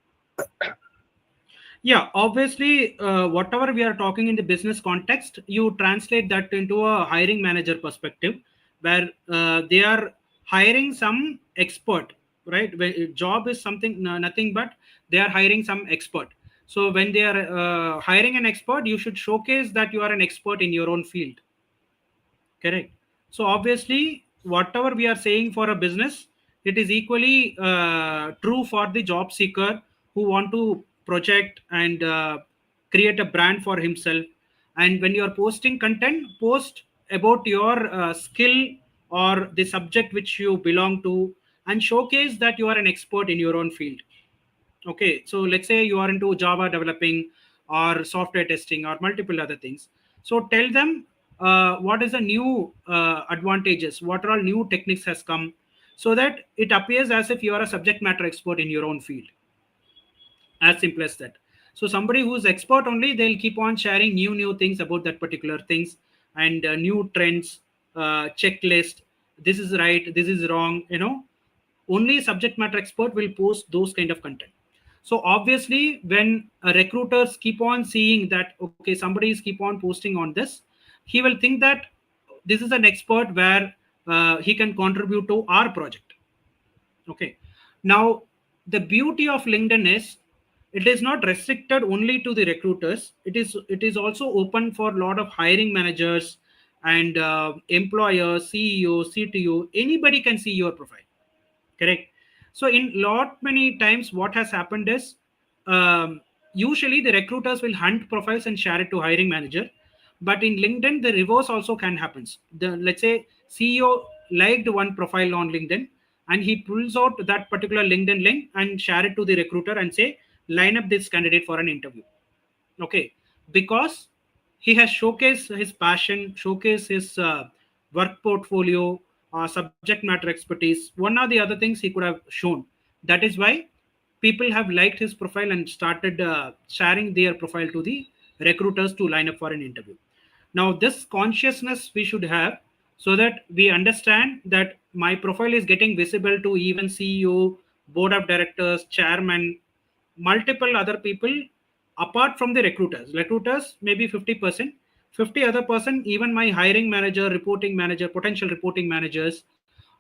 Yeah, obviously, whatever we are talking in the business context, you translate that into a hiring manager perspective, where they are hiring some expert, right? Job is something, nothing but they are hiring some expert. So when they are hiring an expert, you should showcase that you are an expert in your own field. Correct. So obviously, whatever we are saying for a business, it is equally true for the job seeker who want to project and create a brand for himself. And when you are posting content, post about your skill or the subject which you belong to, and showcase that you are an expert in your own field. Okay, so let's say you are into Java developing or software testing or multiple other things. So tell them what is the new advantages, what are all new techniques has come, so that it appears as if you are a subject matter expert in your own field. As simple as that. So somebody who's expert only, they'll keep on sharing new things about that particular things, and new trends, checklist. This is right, this is wrong. Only subject matter expert will post those kind of content. So obviously, when recruiters keep on seeing that, okay, somebody is keep on posting on this, he will think that this is an expert where he can contribute to our project. Okay. Now, the beauty of LinkedIn is it is not restricted only to the recruiters. It is also open for a lot of hiring managers and employers, CEOs, CTO. Anybody can see your profile. Correct. So in lot many times, what has happened is usually the recruiters will hunt profiles and share it to hiring manager. But in LinkedIn, the reverse also can happen. Let's say CEO liked one profile on LinkedIn, and he pulls out that particular LinkedIn link and share it to the recruiter and say, line up this candidate for an interview. Okay, because he has showcased his passion, showcased his work portfolio, subject matter expertise, one or the other things he could have shown. That is why people have liked his profile and started sharing their profile to the recruiters to line up for an interview. Now this consciousness we should have, so that we understand that my profile is getting visible to even CEO, board of directors, chairman, multiple other people apart from the recruiters. Recruiters maybe 50%, 50 other person, even my hiring manager, reporting manager, potential reporting managers,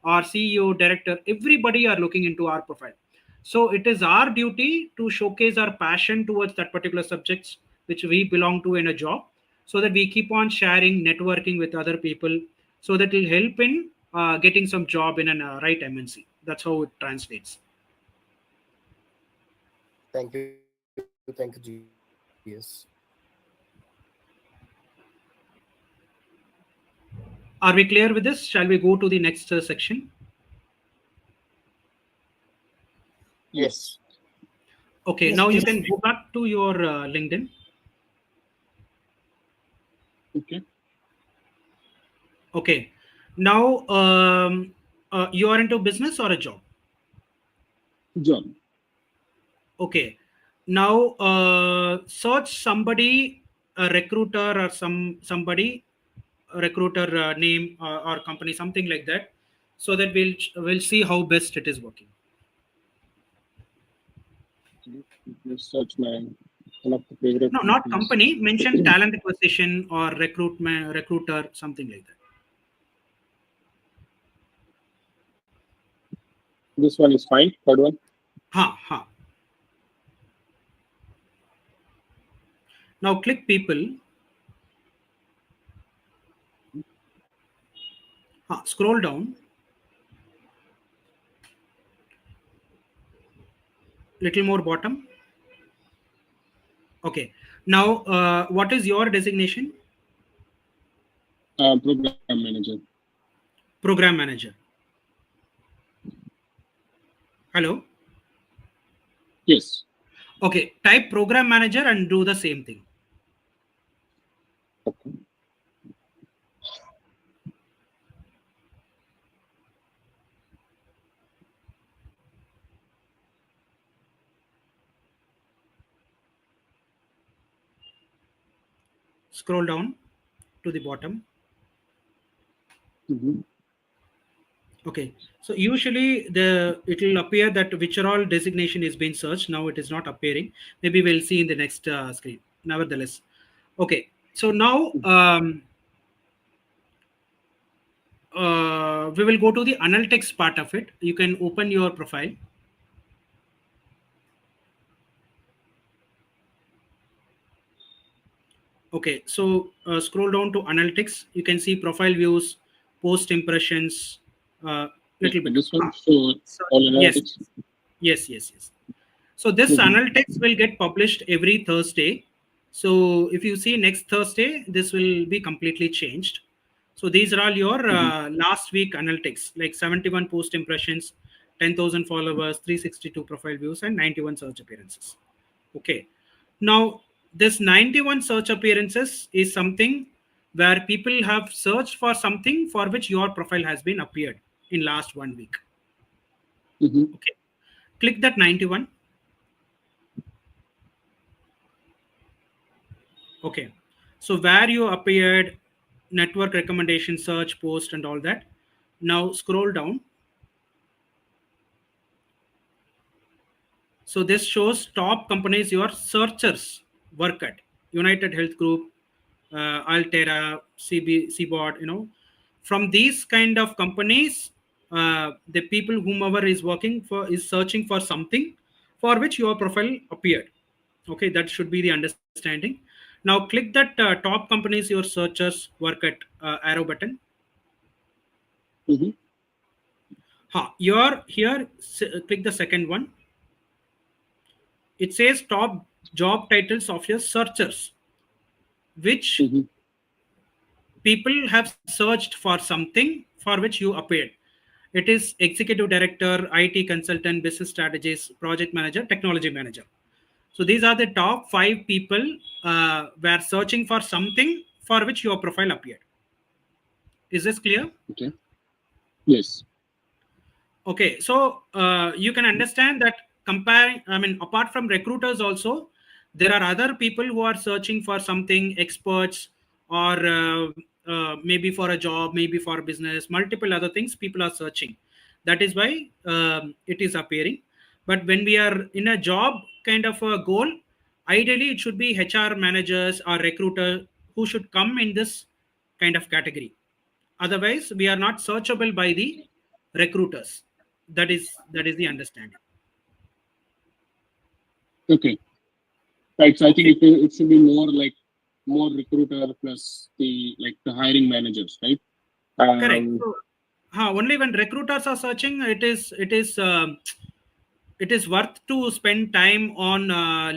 our CEO, director, everybody are looking into our profile. So it is our duty to showcase our passion towards that particular subjects which we belong to in a job, so that we keep on sharing, networking with other people, so that will help in getting some job in a right MNC. That's how it translates. Thank you, GS. Are we clear with this? Shall we go to the next section? Yes. Okay, Yes, now you please. can go back to your LinkedIn. Okay. Okay, now you are into business or a job? Job. Okay, now search somebody, a recruiter or somebody, a recruiter name or company, something like that, so that we'll see how best it is working. Just search my one of the favorite No, not companies. company. Mention talent acquisition or recruitment, recruiter, something like that. This one is fine. Third one. Ha. Now click people. Scroll down. Little more bottom. Okay. Now, what is your designation? Program manager. Program manager. Hello. Yes. Okay. Type program manager and do the same thing. Okay. Scroll down to the bottom. Mm-hmm. Okay. So usually it will appear that which are all designation is being searched. Now it is not appearing. Maybe we'll see in the next screen. Nevertheless. Okay. So now we will go to the analytics part of it. You can open your profile. Okay, so scroll down to analytics. You can see profile views, post impressions, little bit. This one. So So, all yes, analytics. yes. So this analytics will get published every Thursday. So if you see next Thursday, this will be completely changed. So these are all your last week analytics, like 71 post impressions, 10,000 followers, 362 profile views, and 91 search appearances. Okay. Now, this 91 search appearances is something where people have searched for something for which your profile has been appeared in last 1 week. Mm-hmm. Okay. Click that 91. Okay. So where you appeared, network recommendation, search, post, and all that. Now scroll down. So this shows top companies your searchers work at. United Health Group, Altera, CBOT, from these kind of companies, the people whomever is working for is searching for something for which your profile appeared. Okay, that should be the understanding. Now click that top companies your searchers work at arrow button. Mm-hmm. You're here, click the second one. It says top job titles of your searchers, which people have searched for something for which you appeared. It is executive director, IT consultant, business strategist, project manager, technology manager. So these are the top 5 people were searching for something for which your profile appeared. Is this clear? Okay. Yes. Okay, so you can understand that apart from recruiters also, there are other people who are searching for something, experts, or maybe for a job, maybe for business, multiple other things people are searching. That is why it is appearing. But when we are in a job kind of a goal, ideally it should be HR managers or recruiter who should come in this kind of category. Otherwise, we are not searchable by the recruiters. That is the understanding. Okay. Right. So I think Okay. it should be more recruiter plus the hiring managers, right? Correct. So, only when recruiters are searching, it is worth to spend time on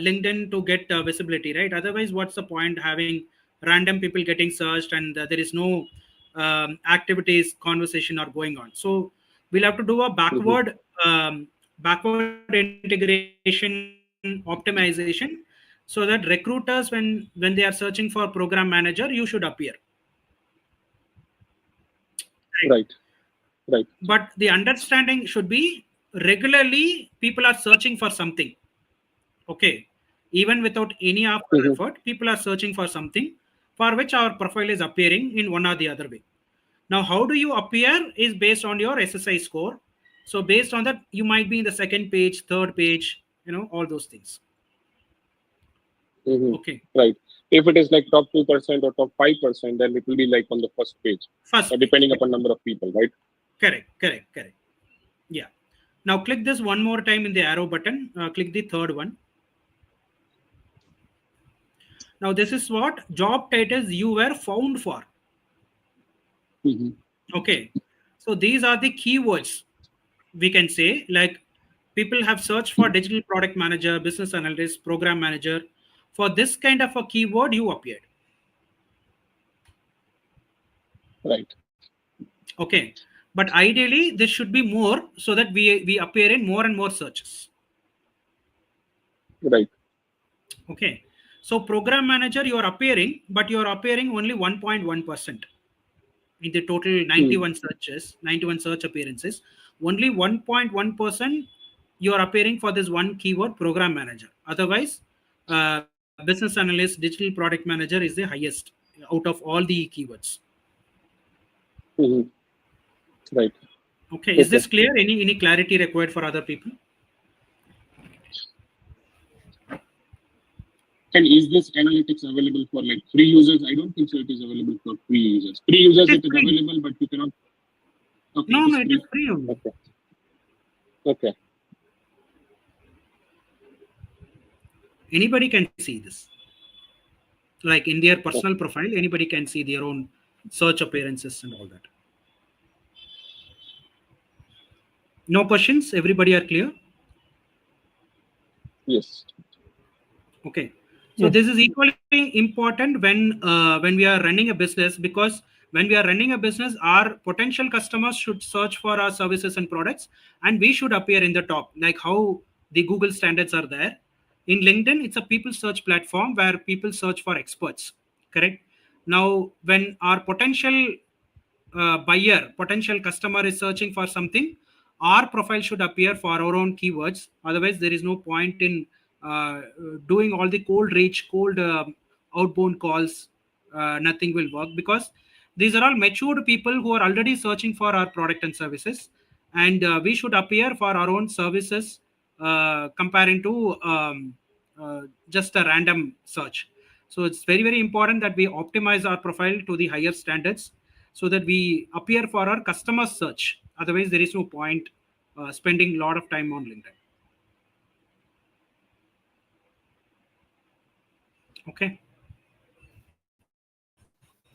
LinkedIn to get visibility, right? Otherwise, what's the point having random people getting searched and there is no activities, conversation are going on? So we'll have to do a backward integration optimization, so that recruiters, when they are searching for program manager, you should appear. Right. Right. But the understanding should be regularly people are searching for something. Okay, even without any of our effort, people are searching for something for which our profile is appearing in one or the other way. Now, how do you appear is based on your SSI score. So based on that, you might be in the second page, third page, all those things. Okay. Right. If it is like top 2% or top 5%, then it will be like on the first page, depending upon number of people, right? Correct. Yeah. Now click this one more time in the arrow button. Click the third one. Now this is what job titles you were found for. Okay. So these are the keywords we can say, like people have searched for digital product manager, business analyst, program manager. For this kind of a keyword, you appeared. Right. Okay. But ideally, this should be more so that we appear in more and more searches. Right. Okay. So program manager, you are appearing, but you are appearing only 1.1% in the total 91 searches, 91 search appearances. Only 1.1% you are appearing for this one keyword, program manager. Otherwise, business analyst, digital product manager is the highest out of all the keywords. Right. Okay. Is this clear? Any clarity required for other people? And is this analytics available for like free users? I don't think so. It is available for free users. Free users, it is available, but you cannot. Okay. No, it is free only. Okay. Anybody can see this. Like in their personal profile, anybody can see their own search appearances and all that. No questions? Everybody are clear? Yes. Okay. So this is equally important when we are running a business, because when we are running a business, our potential customers should search for our services and products, and we should appear in the top, like how the Google standards are there. In LinkedIn, it's a people search platform where people search for experts. Correct. Now, when our potential potential customer is searching for something, our profile should appear for our own keywords. Otherwise, there is no point in doing all the cold outbound calls. Nothing will work, because these are all matured people who are already searching for our product and services, and we should appear for our own services comparing to just a random search. So it's very, very important that we optimize our profile to the higher standards so that we appear for our customer search. Otherwise, there is no point spending a lot of time on LinkedIn. Okay.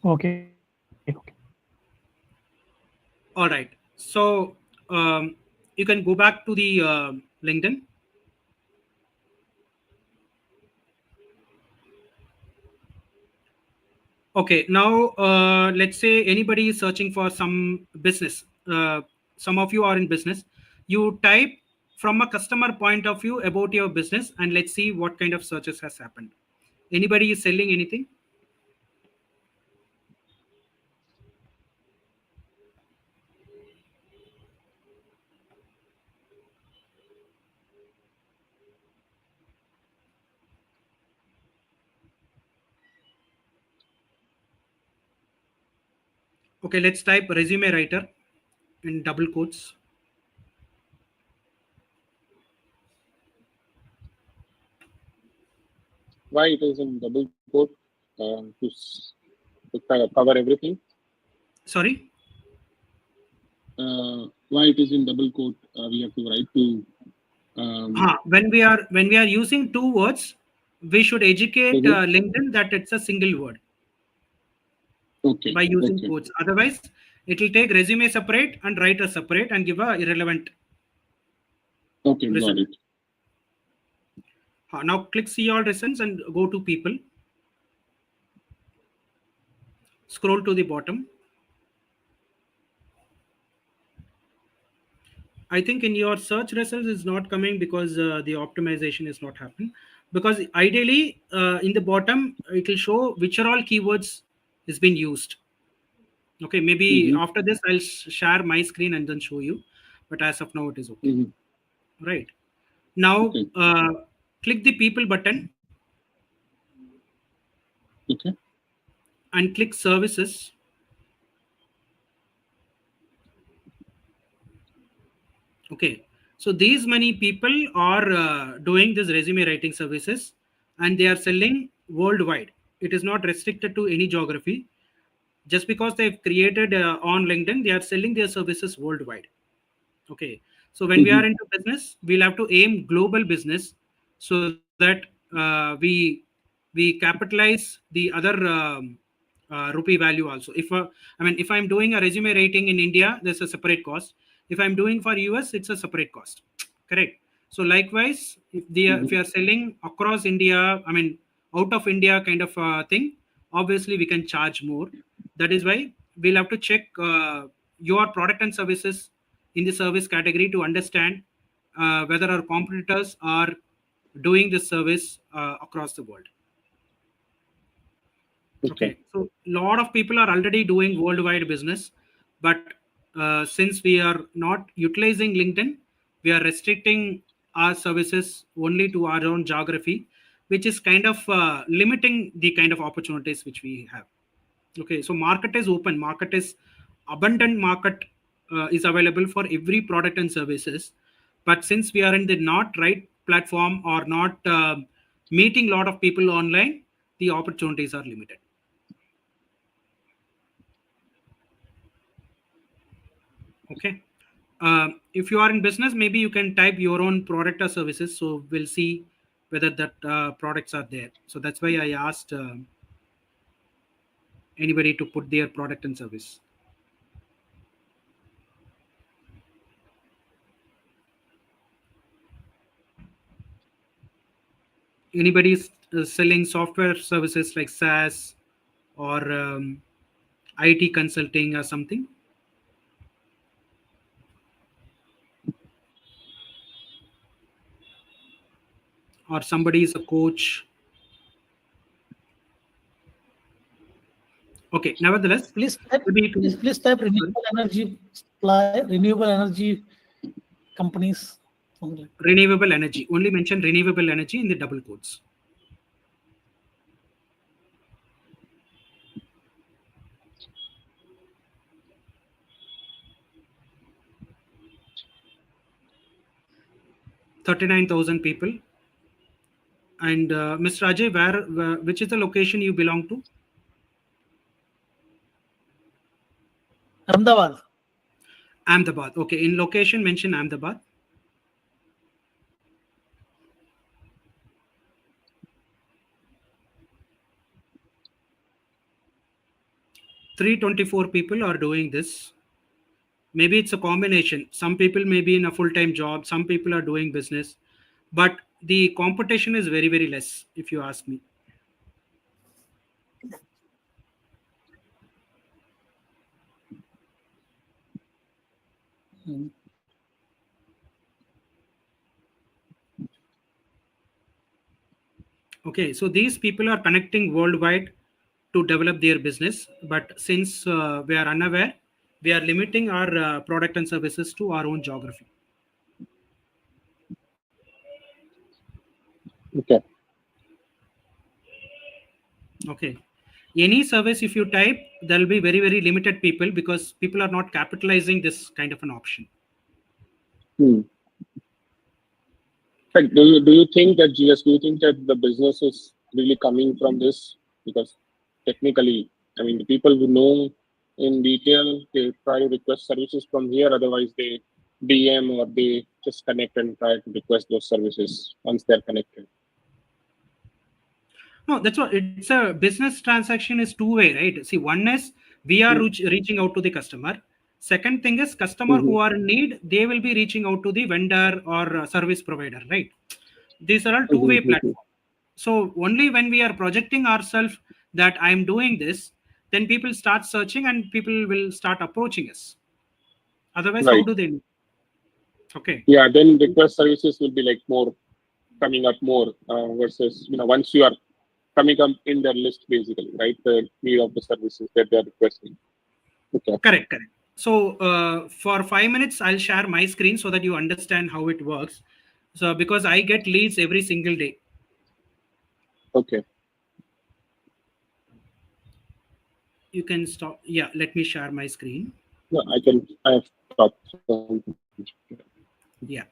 Okay. All right. So you can go back to the LinkedIn. Okay. Now, let's say anybody is searching for some business. Some of you are in business. You type from a customer point of view about your business, and let's see what kind of searches has happened. Anybody is selling anything? Okay, let's type resume writer in double quotes. Why it is in double quote? to cover everything? Sorry? Why it is in double quote? We have to write to. When we are using two words, we should educate LinkedIn that it's a single word. Okay. By using quotes. Otherwise, it will take resume separate and writer separate and give a irrelevant. Okay, result. got it. Now click see all results and go to people. Scroll to the bottom. I think in your search results is not coming because the optimization is not happening. Because ideally in the bottom it will show which are all keywords is being used. Okay, maybe after this I'll share my screen and then show you. But as of now it is okay. Right. Now click the people button. Okay. And click services. Okay, so these many people are doing this resume writing services and they are selling worldwide. It is not restricted to any geography. Just because they've created on LinkedIn, they are selling their services worldwide. Okay, so when we are into business, we'll have to aim global business so that we capitalize the other rupee value also. If I'm doing a resume rating in India, there's a separate cost. If I'm doing for US, it's a separate cost. Correct. So likewise, if you are selling across India, out of India kind of thing, obviously we can charge more. That is why we'll have to check your product and services in the service category to understand whether our competitors are doing this service across the world. Okay, so a lot of people are already doing worldwide business, but since we are not utilizing LinkedIn, we are restricting our services only to our own geography, which is kind of limiting the kind of opportunities which we have. Okay, so market is open, market is abundant, market is available for every product and services, but since we are in the not right platform or not meeting a lot of people online, the opportunities are limited. Okay, if you are in business, maybe you can type your own product or services, so we'll see whether that products are there. So that's why I asked anybody to put their product and service. Anybody's selling software services like SaaS or IT consulting or something? Or somebody is a coach? Okay, nevertheless, please type renewable energy supply, renewable energy companies. Renewable energy. Only mention renewable energy in the double quotes. $39,000 people. And Mr. Ajay, which is the location you belong to? Ahmedabad. Ahmedabad. Okay, in location mention Ahmedabad. $324 people are doing this. Maybe it's a combination. Some people may be in a full-time job. Some people are doing business. But the competition is very, very less, if you ask me. Okay, so these people are connecting worldwide to develop their business. But since we are unaware, we are limiting our product and services to our own geography. Okay. Okay. Any service, if you type, there will be very, very limited people because people are not capitalizing this kind of an option. But do you think that GS? Do you think that the business is really coming from this? Because technically. I mean, the people who know in detail, they try to request services from here. Otherwise, they DM or they just connect and try to request those services once they're connected. No, that's what it's a business transaction is two-way, right? See, one is we are reaching out to the customer. Second thing is customer who are in need, they will be reaching out to the vendor or service provider, right? These are all two-way platforms. So only when we are projecting ourselves that I'm doing this, then people start searching and people will start approaching us. Otherwise, how Right. do they know? Okay. Yeah, then request services will be like more coming up more versus once you are coming up in their list basically, right? The need of the services that they are requesting. Okay. Correct, correct. So for 5 minutes, I'll share my screen so that you understand how it works. So because I get leads every single day. Okay. You can stop. Yeah, let me share my screen. No, I have stopped. Yeah.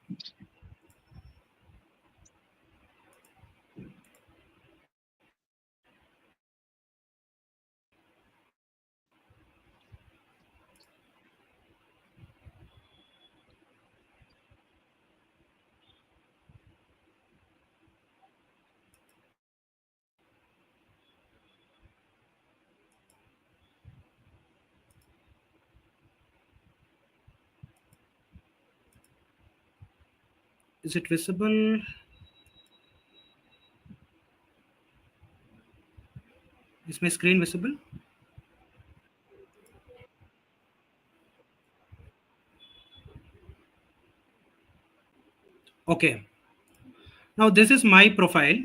Is it visible? Is my screen visible? Okay. Now this is my profile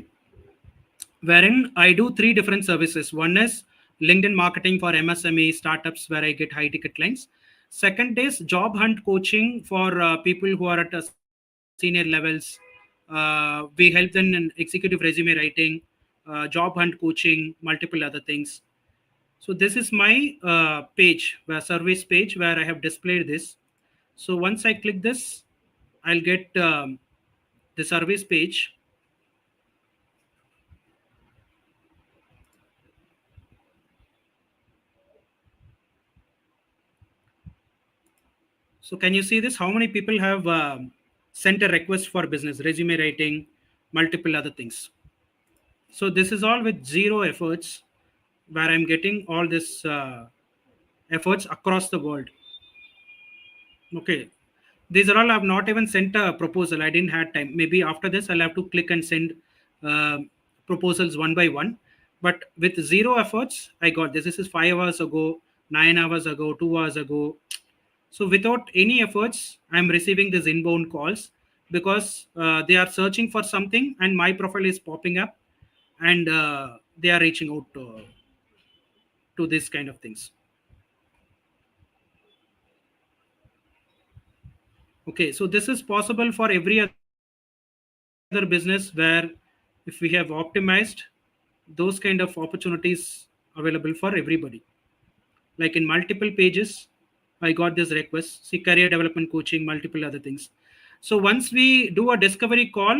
wherein I do three different services. One is LinkedIn marketing for MSME startups where I get high ticket clients. Second is job hunt coaching for people who are at senior levels. We help them in executive resume writing, job hunt coaching, multiple other things. So this is my page, where service page where I have displayed this. So once I click this, I'll get the service page. So can you see this? How many people have sent a request for business, resume writing, multiple other things. So this is all with zero efforts, where I'm getting all this efforts across the world. Okay. These are all I've not even sent a proposal. I didn't have time. Maybe after this, I'll have to click and send uh, proposals one by one. But with zero efforts, I got this. This is 5 hours ago, 9 hours ago, 2 hours ago. So without any efforts, I'm receiving these inbound calls because they are searching for something and my profile is popping up and they are reaching out to this kind of things. Okay, so this is possible for every other business where if we have optimized those kind of opportunities available for everybody. Like in multiple pages, I got this request, see career development coaching, multiple other things. So once we do a discovery call,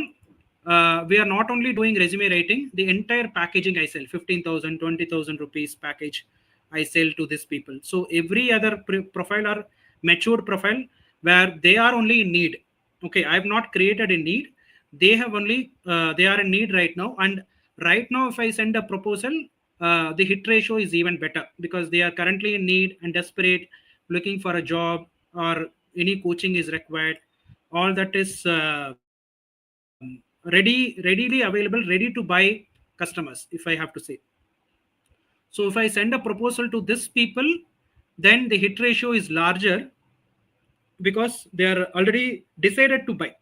we are not only doing resume writing, the entire packaging I sell, 15,000, 20,000 rupees package I sell to these people. So every other profile or matured profile where they are only in need. Okay, I have not created a need. They have only, they are in need right now. And right now, if I send a proposal, the hit ratio is even better because they are currently in need and desperate, looking for a job or any coaching is required. All that is readily available, ready to buy customers, if I have to say. So if I send a proposal to this people, then the hit ratio is larger because they are already decided to buy.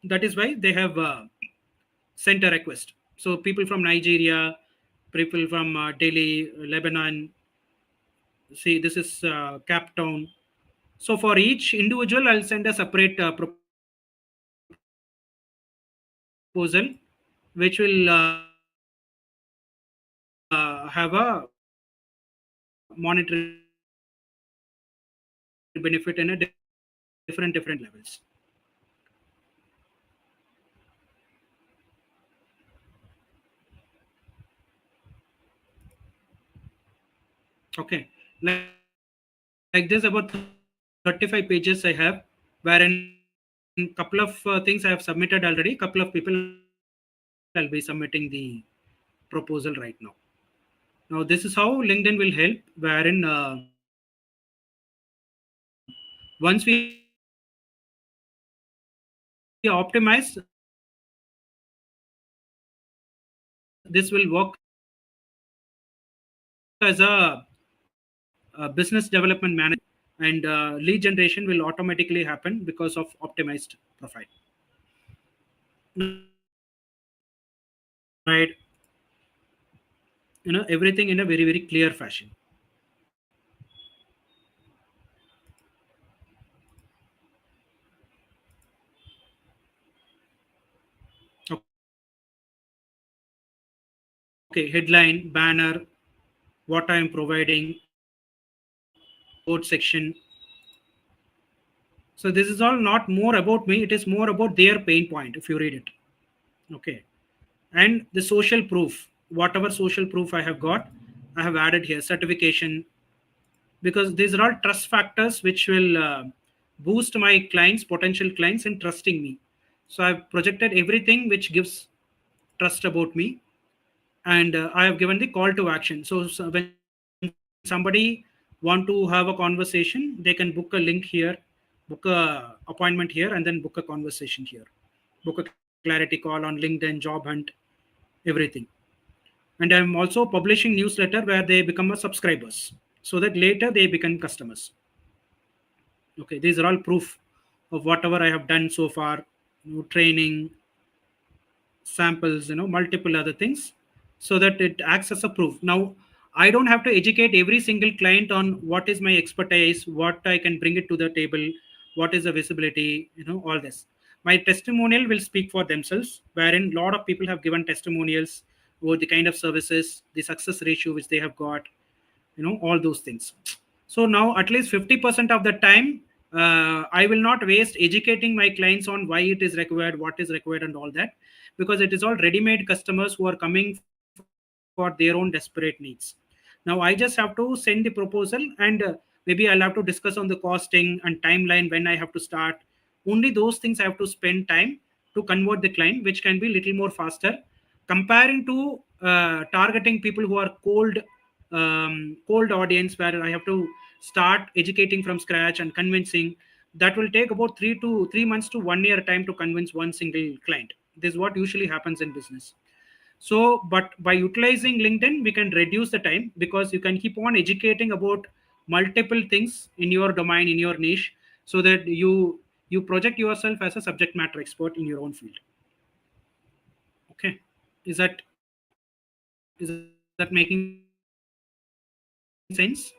That is why they have sent a request. So people from Nigeria, people from Delhi, Lebanon. See, this is Cap Town. So for each individual, I'll send a separate proposal, which will have a monetary benefit in a different levels. Okay, like this, about 35 pages I have, wherein couple of things I have submitted already. Couple of people I'll be submitting the proposal right now. Now, this is how LinkedIn will help, wherein once we optimize, this will work as a business development manager, and lead generation will automatically happen because of optimized profile. Right, everything in a very, very clear fashion. Okay, headline, banner, what I am providing, about section. So this is all not more about me, it is more about their pain point if you read it. Okay. And the social proof, whatever social proof I have got, I have added here certification, because these are all trust factors which will boost my clients, potential clients, in trusting me. So I've projected everything which gives trust about me, and I have given the call to action. So when somebody want to have a conversation, they can book a link here, book a appointment here, and then book a conversation here, book a clarity call on LinkedIn, job hunt, everything. And I'm also publishing newsletter where they become a subscribers, so that later they become customers. Okay, these are all proof of whatever I have done so far, training, samples, multiple other things, so that it acts as a proof. Now, I don't have to educate every single client on what is my expertise, what I can bring it to the table, what is the visibility, all this. My testimonial will speak for themselves, wherein a lot of people have given testimonials about the kind of services, the success ratio which they have got, all those things. So now at least 50% of the time, I will not waste educating my clients on why it is required, what is required, and all that, because it is all ready-made customers who are coming for their own desperate needs. Now I just have to send the proposal, and maybe I'll have to discuss on the costing and timeline when I have to start. Only those things I have to spend time to convert the client, which can be little more faster comparing to targeting people who are cold audience, where I have to start educating from scratch and convincing. That will take about 3 months to 1 year time to convince one single client. This is what usually happens in business. So, but by utilizing LinkedIn, we can reduce the time, because you can keep on educating about multiple things in your domain, in your niche, so that you project yourself as a subject matter expert in your own field. Okay, is that making sense?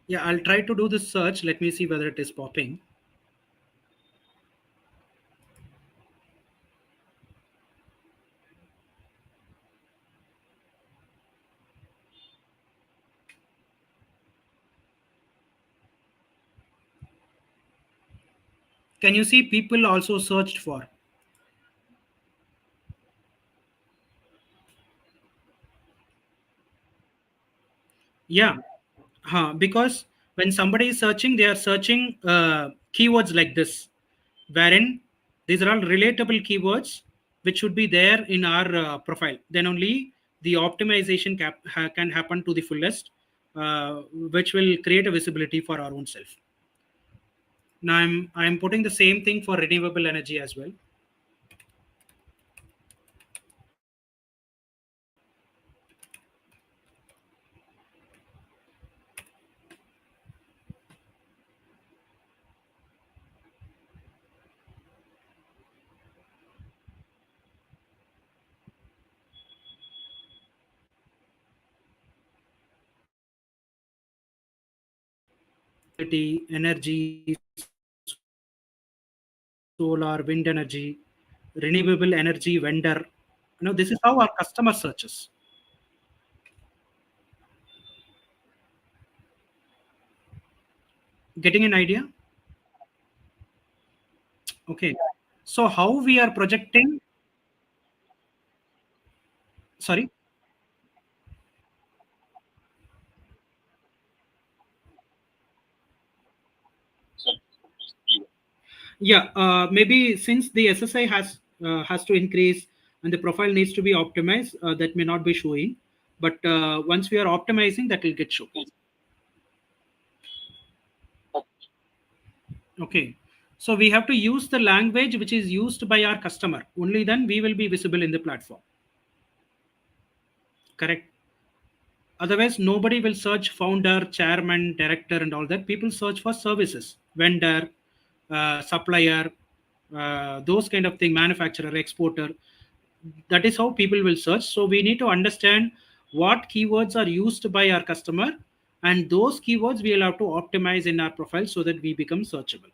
Yeah, I'll try to do this search. Let me see whether it is popping. Can you see people also searched for? Yeah, because when somebody is searching, they are searching keywords like this, wherein these are all relatable keywords which should be there in our profile. Then only the optimization can happen to the fullest, which will create a visibility for our own self. Now I'm putting the same thing for renewable energy as well. Energy, solar, wind energy, renewable energy vendor. This is how our customer searches. Getting an idea? Okay. So how we are projecting? Sorry. Yeah, maybe since the SSI has to increase and the profile needs to be optimized, that may not be showing. But once we are optimizing, that will get shown. Okay. So we have to use the language which is used by our customer. Only then we will be visible in the platform. Correct. Otherwise, nobody will search founder, chairman, director, and all that. People search for services, vendor, supplier, those kind of thing, manufacturer, exporter. That is how people will search. So we need to understand what keywords are used by our customer, and those keywords we will have to optimize in our profile so that we become searchable.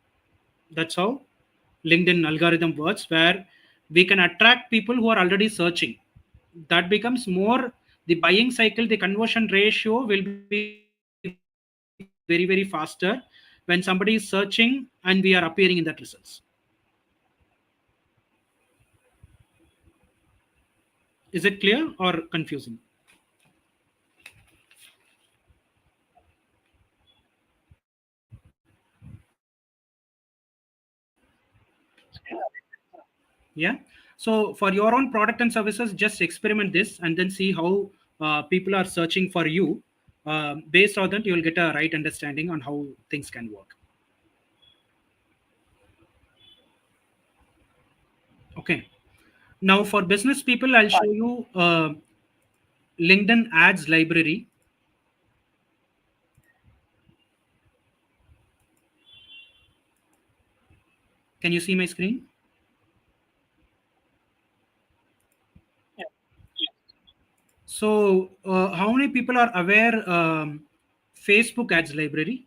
That's how LinkedIn algorithm works, where we can attract people who are already searching. That becomes more the buying cycle, the conversion ratio will be very, very faster when somebody is searching and we are appearing in that results. Is it clear or confusing? Yeah. So for your own product and services, just experiment this and then see how people are searching for you. Based on that, you will get a right understanding on how things can work. Okay. Now for business people, I'll show you LinkedIn ads library. Can you see my screen? So how many people are aware Facebook ads library?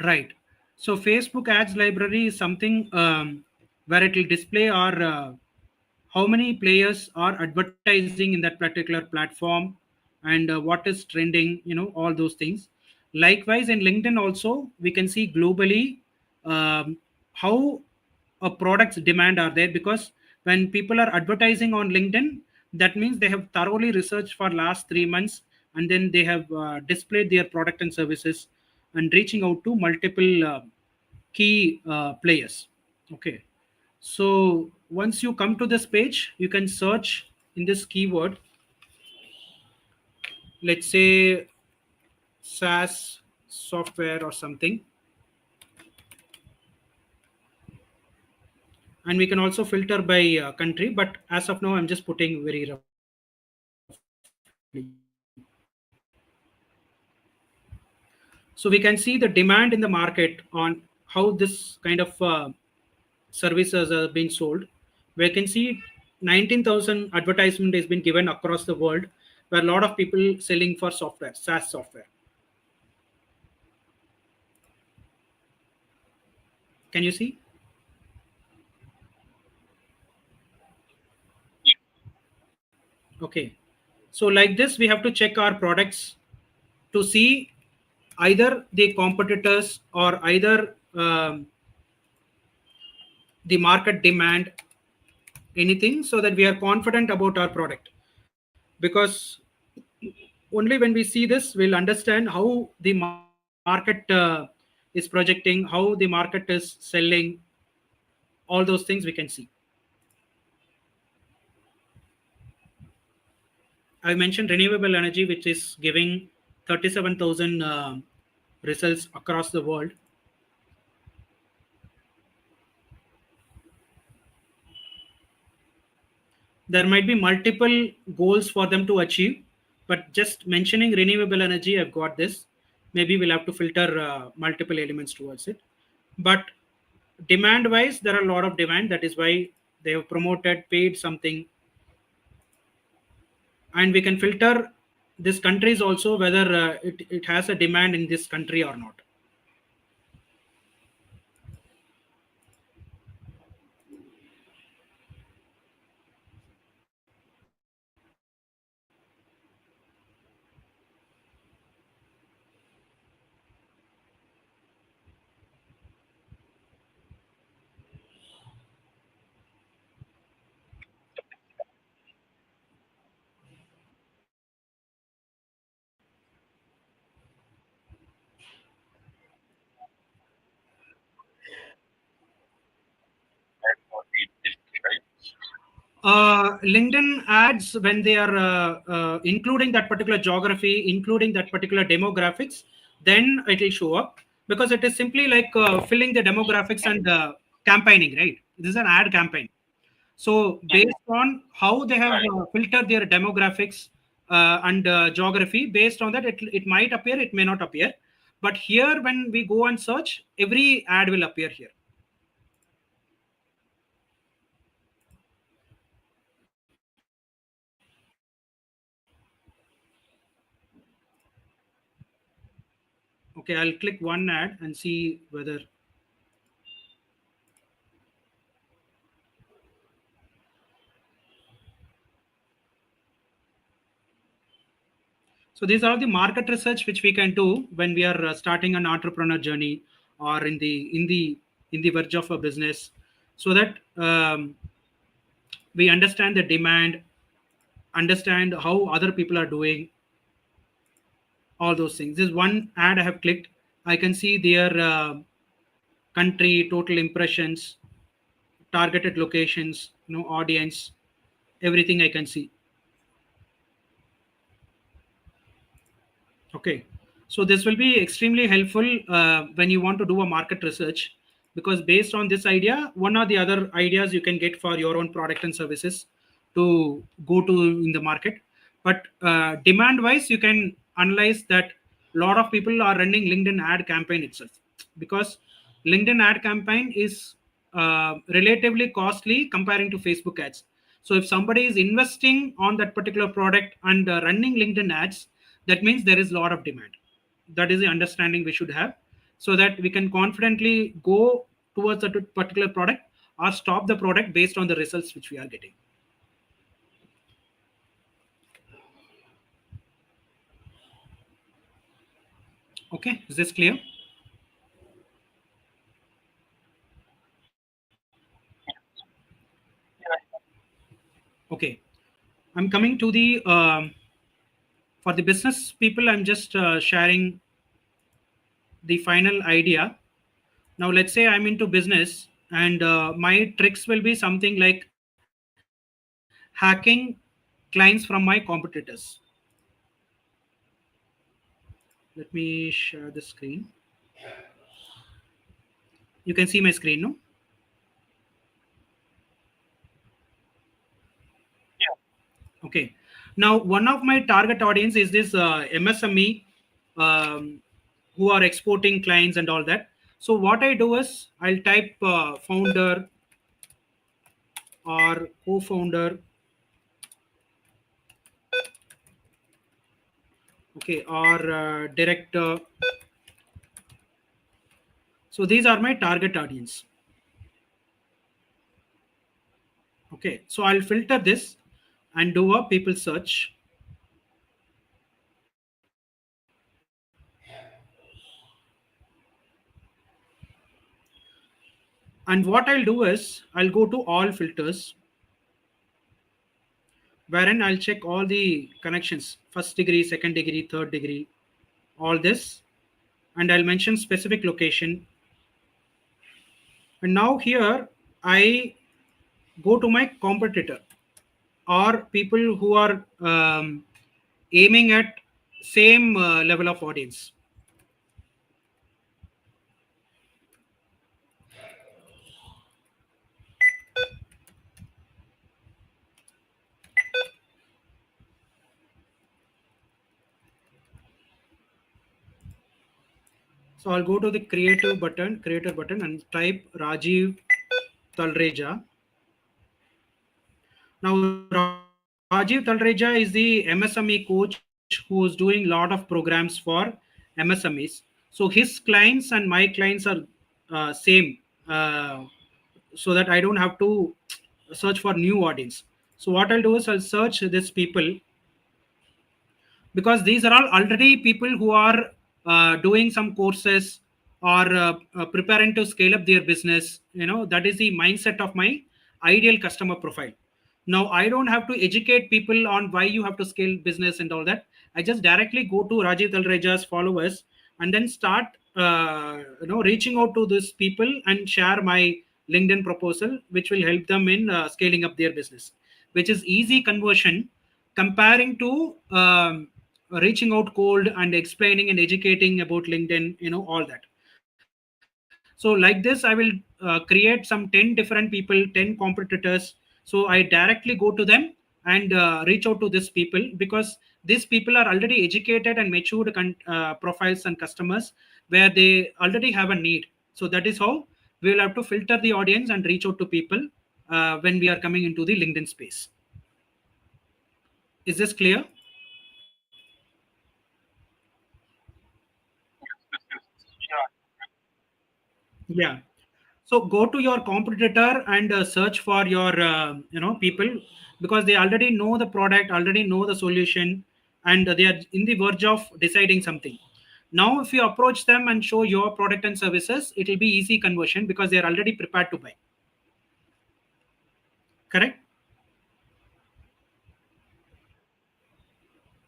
Right. So Facebook ads library is something where it will display our how many players are advertising in that particular platform and what is trending, all those things. Likewise, in LinkedIn also, we can see globally how a product's demand are there, because when people are advertising on LinkedIn, that means they have thoroughly researched for last 3 months, and then they have displayed their product and services and reaching out to multiple key players. Okay. So once you come to this page, you can search in this keyword, let's say SaaS software or something. And we can also filter by country, but as of now, I'm just putting very roughly. So we can see the demand in the market on how this kind of services are being sold. We can see 19,000 advertisement has been given across the world, where a lot of people selling for software, SaaS software. Can you see? Okay. So like this, we have to check our products to see either the competitors or either the market demand anything, so that we are confident about our product. Because only when we see this, we'll understand how the market is projecting, how the market is selling, all those things we can see. I mentioned renewable energy, which is giving 37,000 results across the world. There might be multiple goals for them to achieve, but just mentioning renewable energy, I've got this. Maybe we'll have to filter multiple elements towards it. But demand wise, there are a lot of demand. That is why they have promoted, paid something. And we can filter this countries also, whether it has a demand in this country or not. LinkedIn ads, when they are including that particular geography, including that particular demographics, then it will show up, because it is simply like filling the demographics and campaigning, right? This is an ad campaign. So based on how they have filtered their demographics and geography, based on that, it might appear, it may not appear. But here, when we go and search, every ad will appear here. Okay, I'll click one ad and see whether. So these are the market research which we can do when we are starting an entrepreneur journey, or in the verge of a business, so that we understand the demand, understand how other people are doing, all those things. This one ad I have clicked, I can see their country, total impressions, targeted locations, audience, everything I can see. Okay, so this will be extremely helpful when you want to do a market research, because based on this idea, one or the other ideas you can get for your own product and services to go to in the market. But demand wise, you can analyze that a lot of people are running LinkedIn ad campaign itself, because LinkedIn ad campaign is relatively costly comparing to Facebook ads. So if somebody is investing on that particular product and running LinkedIn ads, that means there is a lot of demand. That is the understanding we should have, so that we can confidently go towards that particular product or stop the product based on the results which we are getting. Okay, is this clear? Okay, I'm coming to the for the business people, I'm just sharing the final idea. Now let's say I'm into business, and my tricks will be something like hacking clients from my competitors. Let me share the screen. You can see my screen, no? Okay. Now, one of my target audience is this MSME who are exporting clients and all that. So what I do is I'll type founder or co-founder. Okay, or director. So these are my target audience. Okay, so I'll filter this and do a people search. And what I'll do is I'll go to all filters, wherein I'll check all the connections, first degree, second degree, third degree, all this, and I'll mention specific location. And now here I go to my competitor or people who are aiming at same level of audience. So I'll go to the creator button and type Rajiv Talreja. Now Rajiv Talreja is the MSME coach who is doing a lot of programs for MSMEs. So his clients and my clients are same, so that I don't have to search for new audience. So what I'll do is I'll search these people, because these are all already people who are doing some courses or preparing to scale up their business. That is the mindset of my ideal customer profile. Now I don't have to educate people on why you have to scale business and all that. I just directly go to Rajiv Talreja's followers and then start reaching out to these people and share my LinkedIn proposal, which will help them in scaling up their business, which is easy conversion comparing to reaching out cold and explaining and educating about LinkedIn, all that. So like this, I will create some 10 different people, 10 competitors. So I directly go to them and reach out to these people, because these people are already educated and matured profiles and customers where they already have a need. So that is how we will have to filter the audience and reach out to people when we are coming into the LinkedIn space. Is this clear? Yeah. So go to your competitor and search for your people, because they already know the product, already know the solution, and they are in the verge of deciding something. Now, if you approach them and show your product and services, it will be easy conversion because they are already prepared to buy. Correct?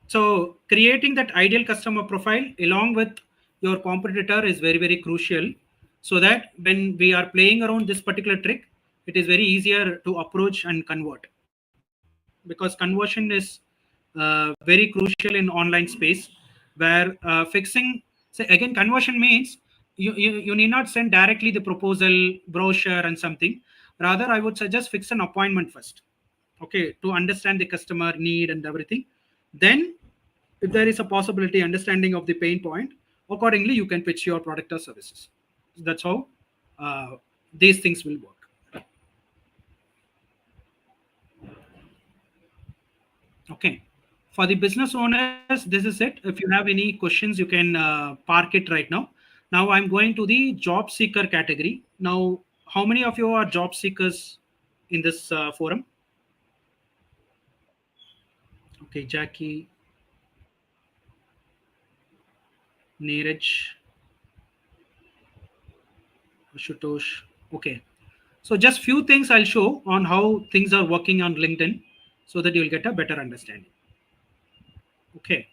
So creating that ideal customer profile along with your competitor is very, very crucial, so that when we are playing around this particular trick, it is very easier to approach and convert, because conversion is very crucial in online space, where fixing. So again, conversion means you need not send directly the proposal, brochure and something. Rather, I would suggest fix an appointment first, okay, to understand the customer need and everything. Then if there is a possibility understanding of the pain point, accordingly you can pitch your product or services. That's how these things will work. Okay, for the business owners, this is it. If you have any questions, you can park it right now. Now I'm going to the job seeker category. Now, how many of you are job seekers in this forum? Okay, Jackie, Neeraj, Ashutosh. Okay, so just few things I'll show on how things are working on LinkedIn, so that you'll get a better understanding. Okay,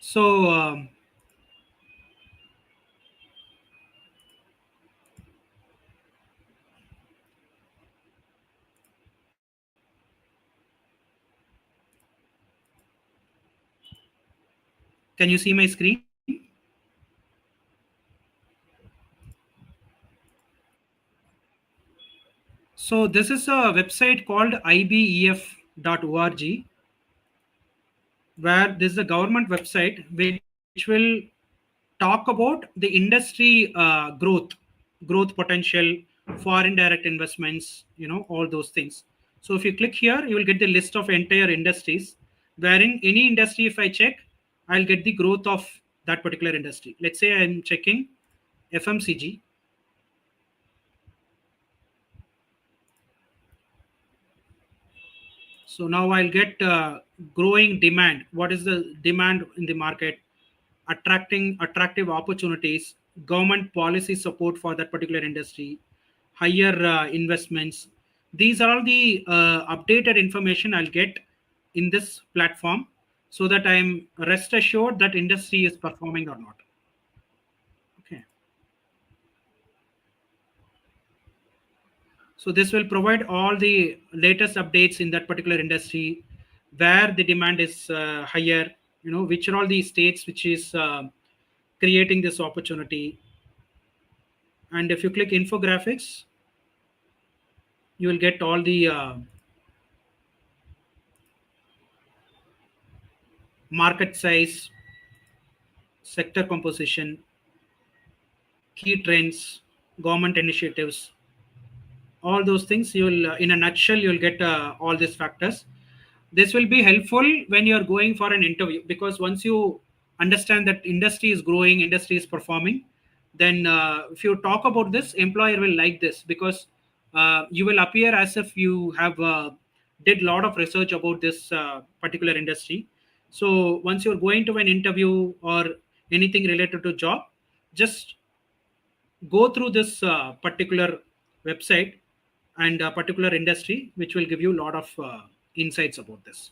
so can you see my screen? So this is a website called ibef.org, where this is a government website which will talk about the industry growth potential, foreign direct investments, all those things. So if you click here, you will get the list of entire industries, wherein any industry, if I check, I'll get the growth of that particular industry. Let's say I'm checking FMCG. So now I'll get growing demand. What is the demand in the market? Attractive opportunities, government policy support for that particular industry, higher investments. These are all the updated information I'll get in this platform, so that I'm rest assured that industry is performing or not. Okay. So this will provide all the latest updates in that particular industry, where the demand is higher, which are all the states which is creating this opportunity. And if you click infographics, you will get all the market size, sector composition, key trends, government initiatives, all those things. You will in a nutshell, you'll get all these factors. This will be helpful when you're going for an interview, because once you understand that industry is growing, industry is performing, then if you talk about this, employer will like this, because you will appear as if you have did a lot of research about this particular industry. So once you're going to an interview or anything related to job, just go through this particular website and a particular industry, which will give you a lot of insights about this.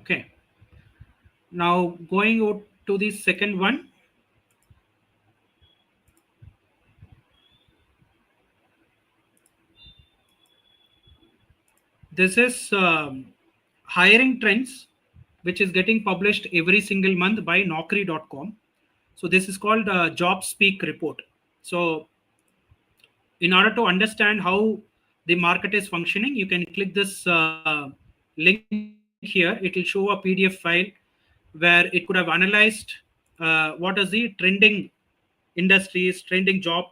Okay. Now going out to the second one. This is hiring trends, which is getting published every single month by Naukri.com. So this is called Job Speak Report. So in order to understand how the market is functioning, you can click this link here. It will show a PDF file where it could have analyzed what is the trending industries, trending job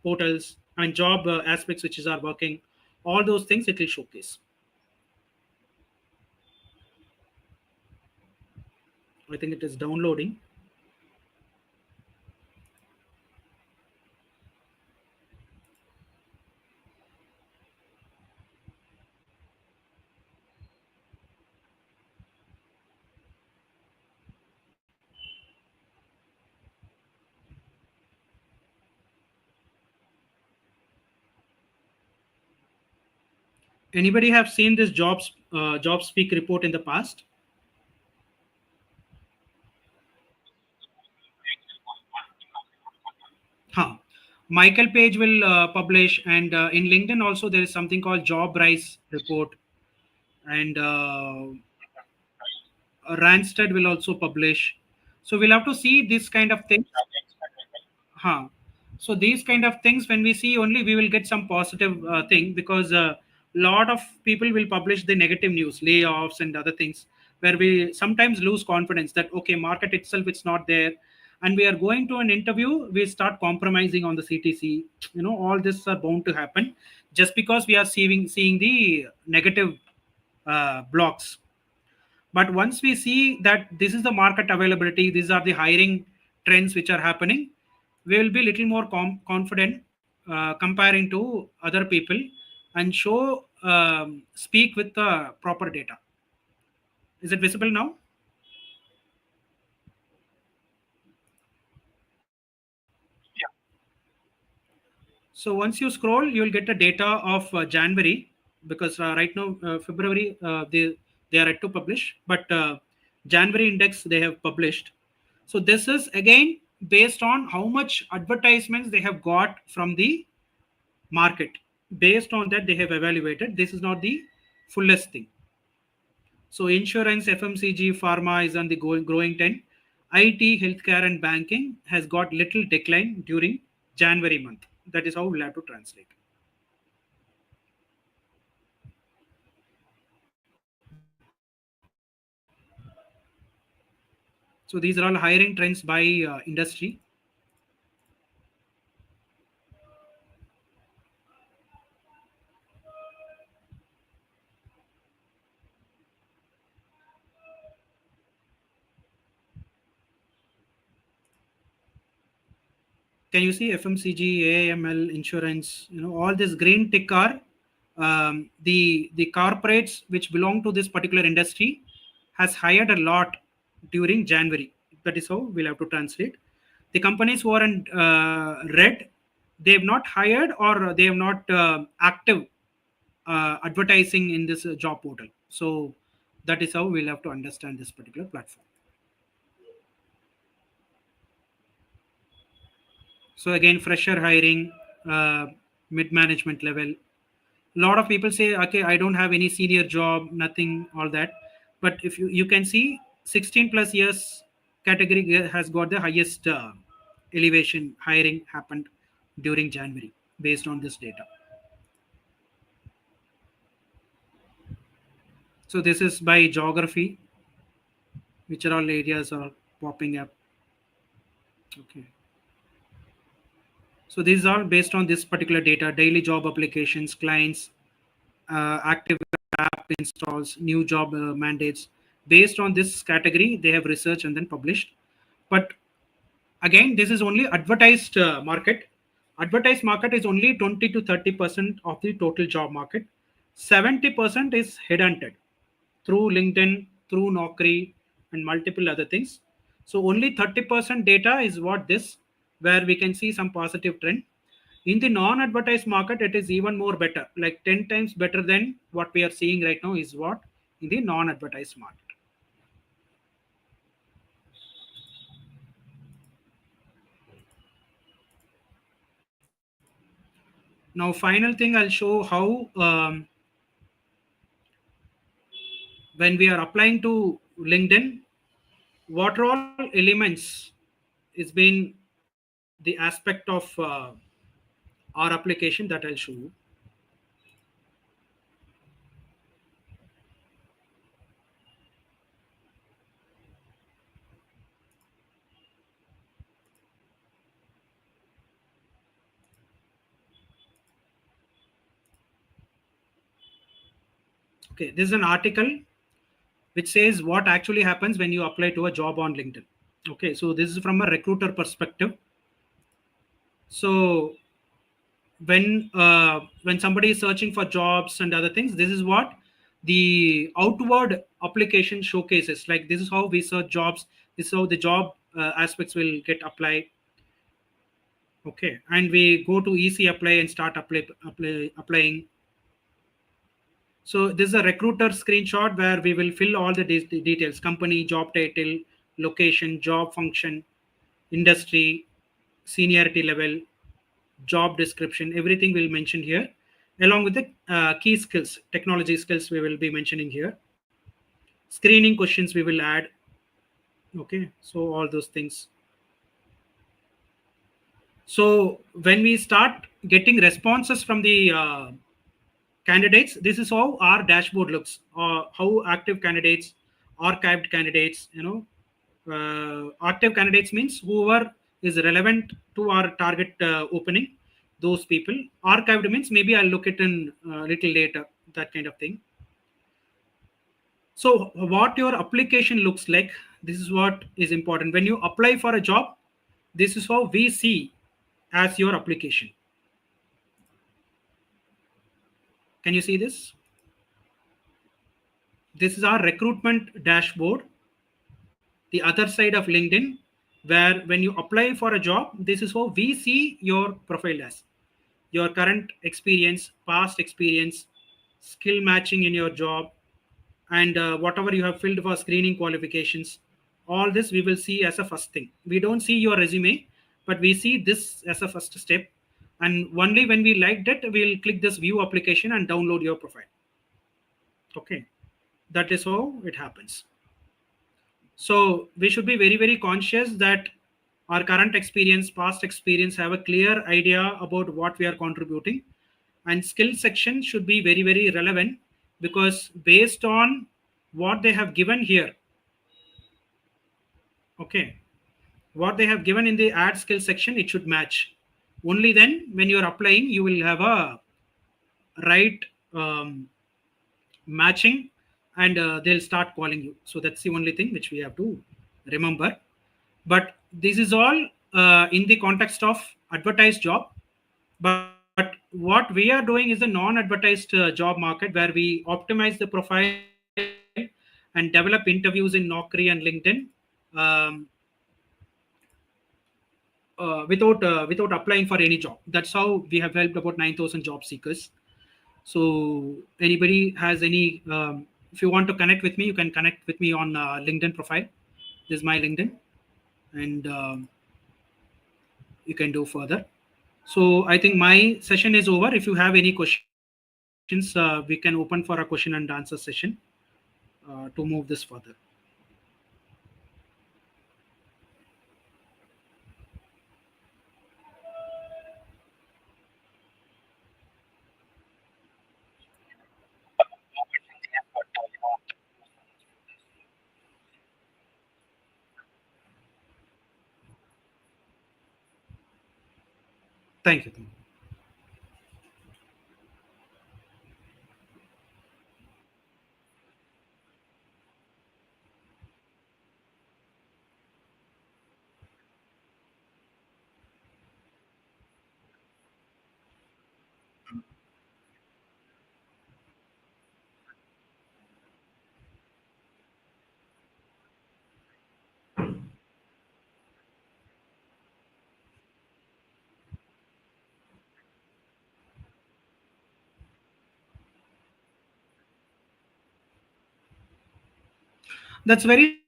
portals, and job aspects which are working. All those things it will showcase. I think it is downloading. Anybody have seen this job speak report in the past? Huh. Michael Page will publish, and in LinkedIn also there is something called Job Rise report, and Randstad will also publish. So we'll have to see this kind of things. Huh. So these kind of things, when we see only, we will get some positive thing, because a lot of people will publish the negative news, layoffs and other things, where we sometimes lose confidence that okay, market itself it's not there, and we are going to an interview, we start compromising on the CTC. All this are bound to happen just because we are seeing the negative blocks. But once we see that this is the market availability, these are the hiring trends which are happening, we will be little more confident comparing to other people, and speak with the proper data. Is it visible now? So once you scroll, you will get the data of January, because right now February they are yet to publish, but January index they have published. So this is again based on how much advertisements they have got from the market. Based on that, they have evaluated. This is not the fullest thing. So insurance, FMCG, pharma is on the growing trend. IT, healthcare, and banking has got little decline during January month. That is how we'll have to translate. So these are all hiring trends by industry. Can you see FMCG, AML, insurance? All this green tick are the corporates which belong to this particular industry has hired a lot during January. That is how we'll have to translate. The companies who are in red, they have not hired, or they have not active advertising in this job portal. So that is how we'll have to understand this particular platform. So again, fresher hiring, mid management level. A lot of people say, okay, I don't have any senior job, nothing, all that. But if you can see 16 plus years category has got the highest elevation hiring happened during January based on this data. So this is by geography, which are all areas are popping up. Okay. So these are based on this particular data: daily job applications, clients, active app installs, new job mandates. Based on this category, they have researched and then published. But again, this is only advertised market. Advertised market is only 20 to 30% of the total job market. 70% is headhunted through LinkedIn, through Naukri, and multiple other things. So only 30% data is what this, where we can see some positive trend. In the non-advertised market, it is even more better, like 10 times better than what we are seeing right now is what in the non-advertised market. Now, final thing, I'll show how when we are applying to LinkedIn, what are all elements is been the aspect of our application that I'll show you. Okay, this is an article which says what actually happens when you apply to a job on LinkedIn. Okay, so this is from a recruiter perspective. So when somebody is searching for jobs and other things, this is what the outward application showcases. Like this is how we search jobs. This is how the job aspects will get applied. Okay, and we go to easy apply and start applying. So this is a recruiter screenshot where we will fill all the details: company, job title, location, job function, industry, seniority level, job description. Everything will mention here, along with the key skills, technology skills we will be mentioning here. Screening questions we will add. Okay, so all those things. So when we start getting responses from the candidates, this is how our dashboard looks, how active candidates, archived candidates, active candidates means whoever is relevant to our target opening, those people. Archived means maybe I'll look it in little later, that kind of thing. So what your application looks like, this is what is important. When you apply for a job, this is how we see as your application. Can you see this? This is our recruitment dashboard, the other side of LinkedIn, where when you apply for a job, this is how we see your profile as your current experience, past experience, skill matching in your job, and whatever you have filled for screening qualifications. All this we will see as a first thing. We don't see your resume, but we see this as a first step. And only when we liked it, we'll click this view application and download your profile. Okay, that is how it happens. So we should be very, very conscious that our current experience, past experience have a clear idea about what we are contributing. And skill section should be very, very relevant, because based on what they have given here, okay, what they have given in the add skill section, it should match. Only then when you're applying, you will have a right matching, and they'll start calling you. So that's the only thing which we have to remember. But this is all in the context of advertised job. But what we are doing is a non-advertised job market, where we optimize the profile and develop interviews in Naukri and LinkedIn, um, without applying for any job. That's how we have helped about 9,000 job seekers. So anybody has any, if you want to connect with me, you can connect with me on LinkedIn profile. This is my LinkedIn, and you can do further. So I think my session is over. If you have any questions, we can open for a question and answer session to move this further. Thank you. That's very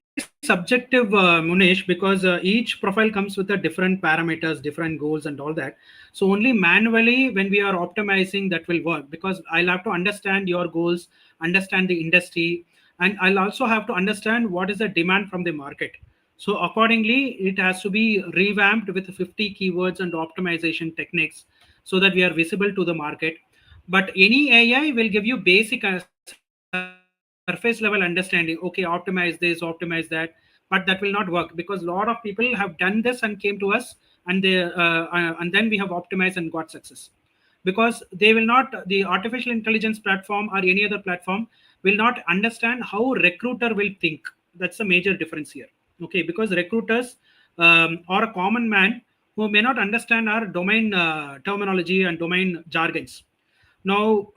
subjective, Munish, because each profile comes with a different parameters, different goals, and all that. So only manually, when we are optimizing, that will work, because I'll have to understand your goals, understand the industry, and I'll also have to understand what is the demand from the market. So accordingly, it has to be revamped with 50 keywords and optimization techniques so that we are visible to the market. But any AI will give you basic surface level understanding. Okay, optimize this, optimize that, but that will not work, because a lot of people have done this and came to us, and then we have optimized and got success. Because they will not, the artificial intelligence platform or any other platform will not understand how recruiter will think. That's a major difference here. Okay, because recruiters or a common man who may not understand our domain terminology and domain jargons. Now,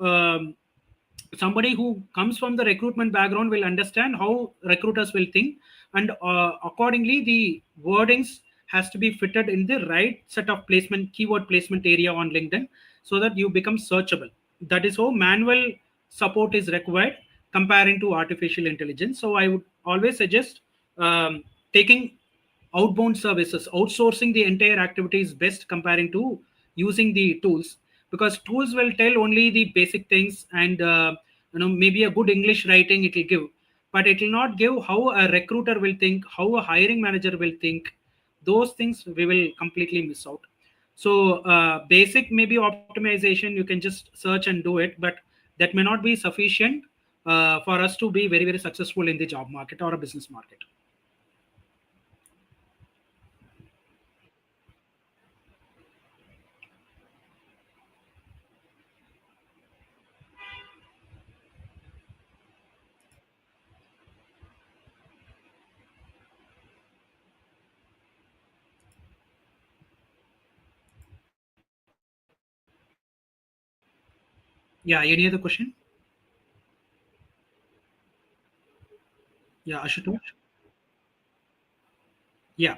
somebody who comes from the recruitment background will understand how recruiters will think, and accordingly the wordings has to be fitted in the right set of placement, keyword placement area on LinkedIn, so that you become searchable. That is how manual support is required comparing to artificial intelligence. So I would always suggest taking outbound services, outsourcing the entire activity is best comparing to using the tools, because tools will tell only the basic things, and maybe a good English writing it will give, but it will not give how a recruiter will think, how a hiring manager will think. Those things we will completely miss out. So basic maybe optimization you can just search and do it, but that may not be sufficient for us to be very successful in the job market or a business market. Yeah, any other question? Yeah, Ashutosh. Yeah.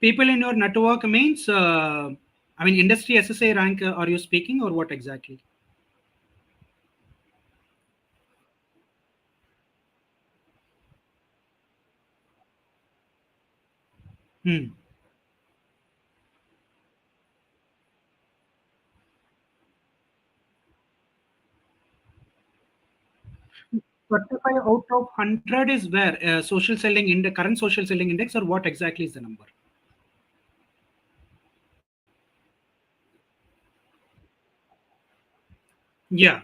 People in your network means, I mean, industry SSA rank, are you speaking, or what exactly? Hmm. Certified out of 100 is where? Social selling in the current social selling index, or what exactly is the number? Yeah.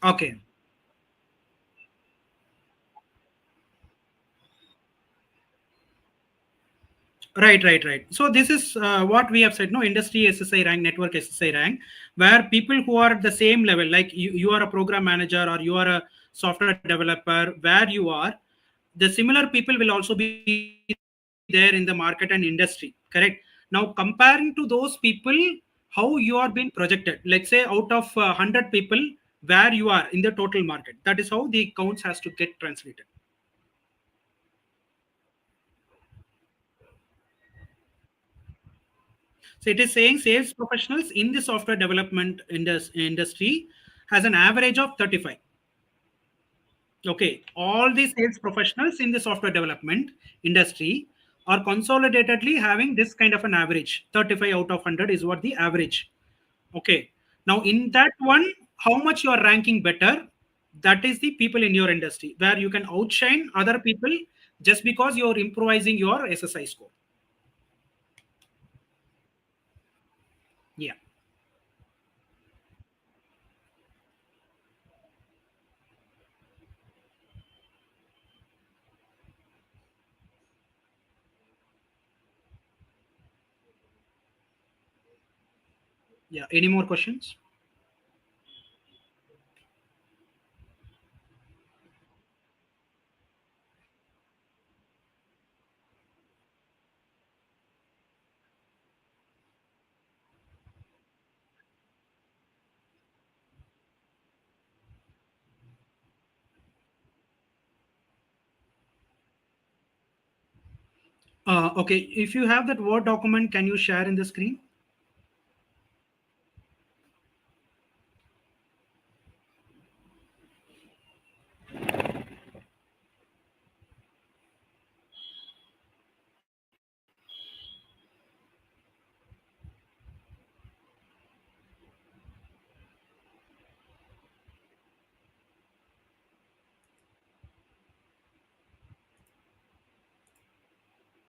Okay. Right. So this is what we have said, no, industry SSI rank, network SSI rank, where people who are at the same level, like you are a program manager or you are a software developer, where you are, the similar people will also be there in the market and industry. Correct. Now, comparing to those people, how you are being projected, let's say out of 100 people, where you are in the total market, that is how the counts has to get translated. So it is saying sales professionals in the software development industry has an average of 35. Okay, all the sales professionals in the software development industry are consolidatedly having this kind of an average. 35 out of 100 is what the average. Okay. Now in that one, how much you are ranking better, that is the people in your industry where you can outshine other people just because you're improvising your SSI score. Yeah. Yeah. Any more questions? Okay. If you have that Word document, can you share in the screen?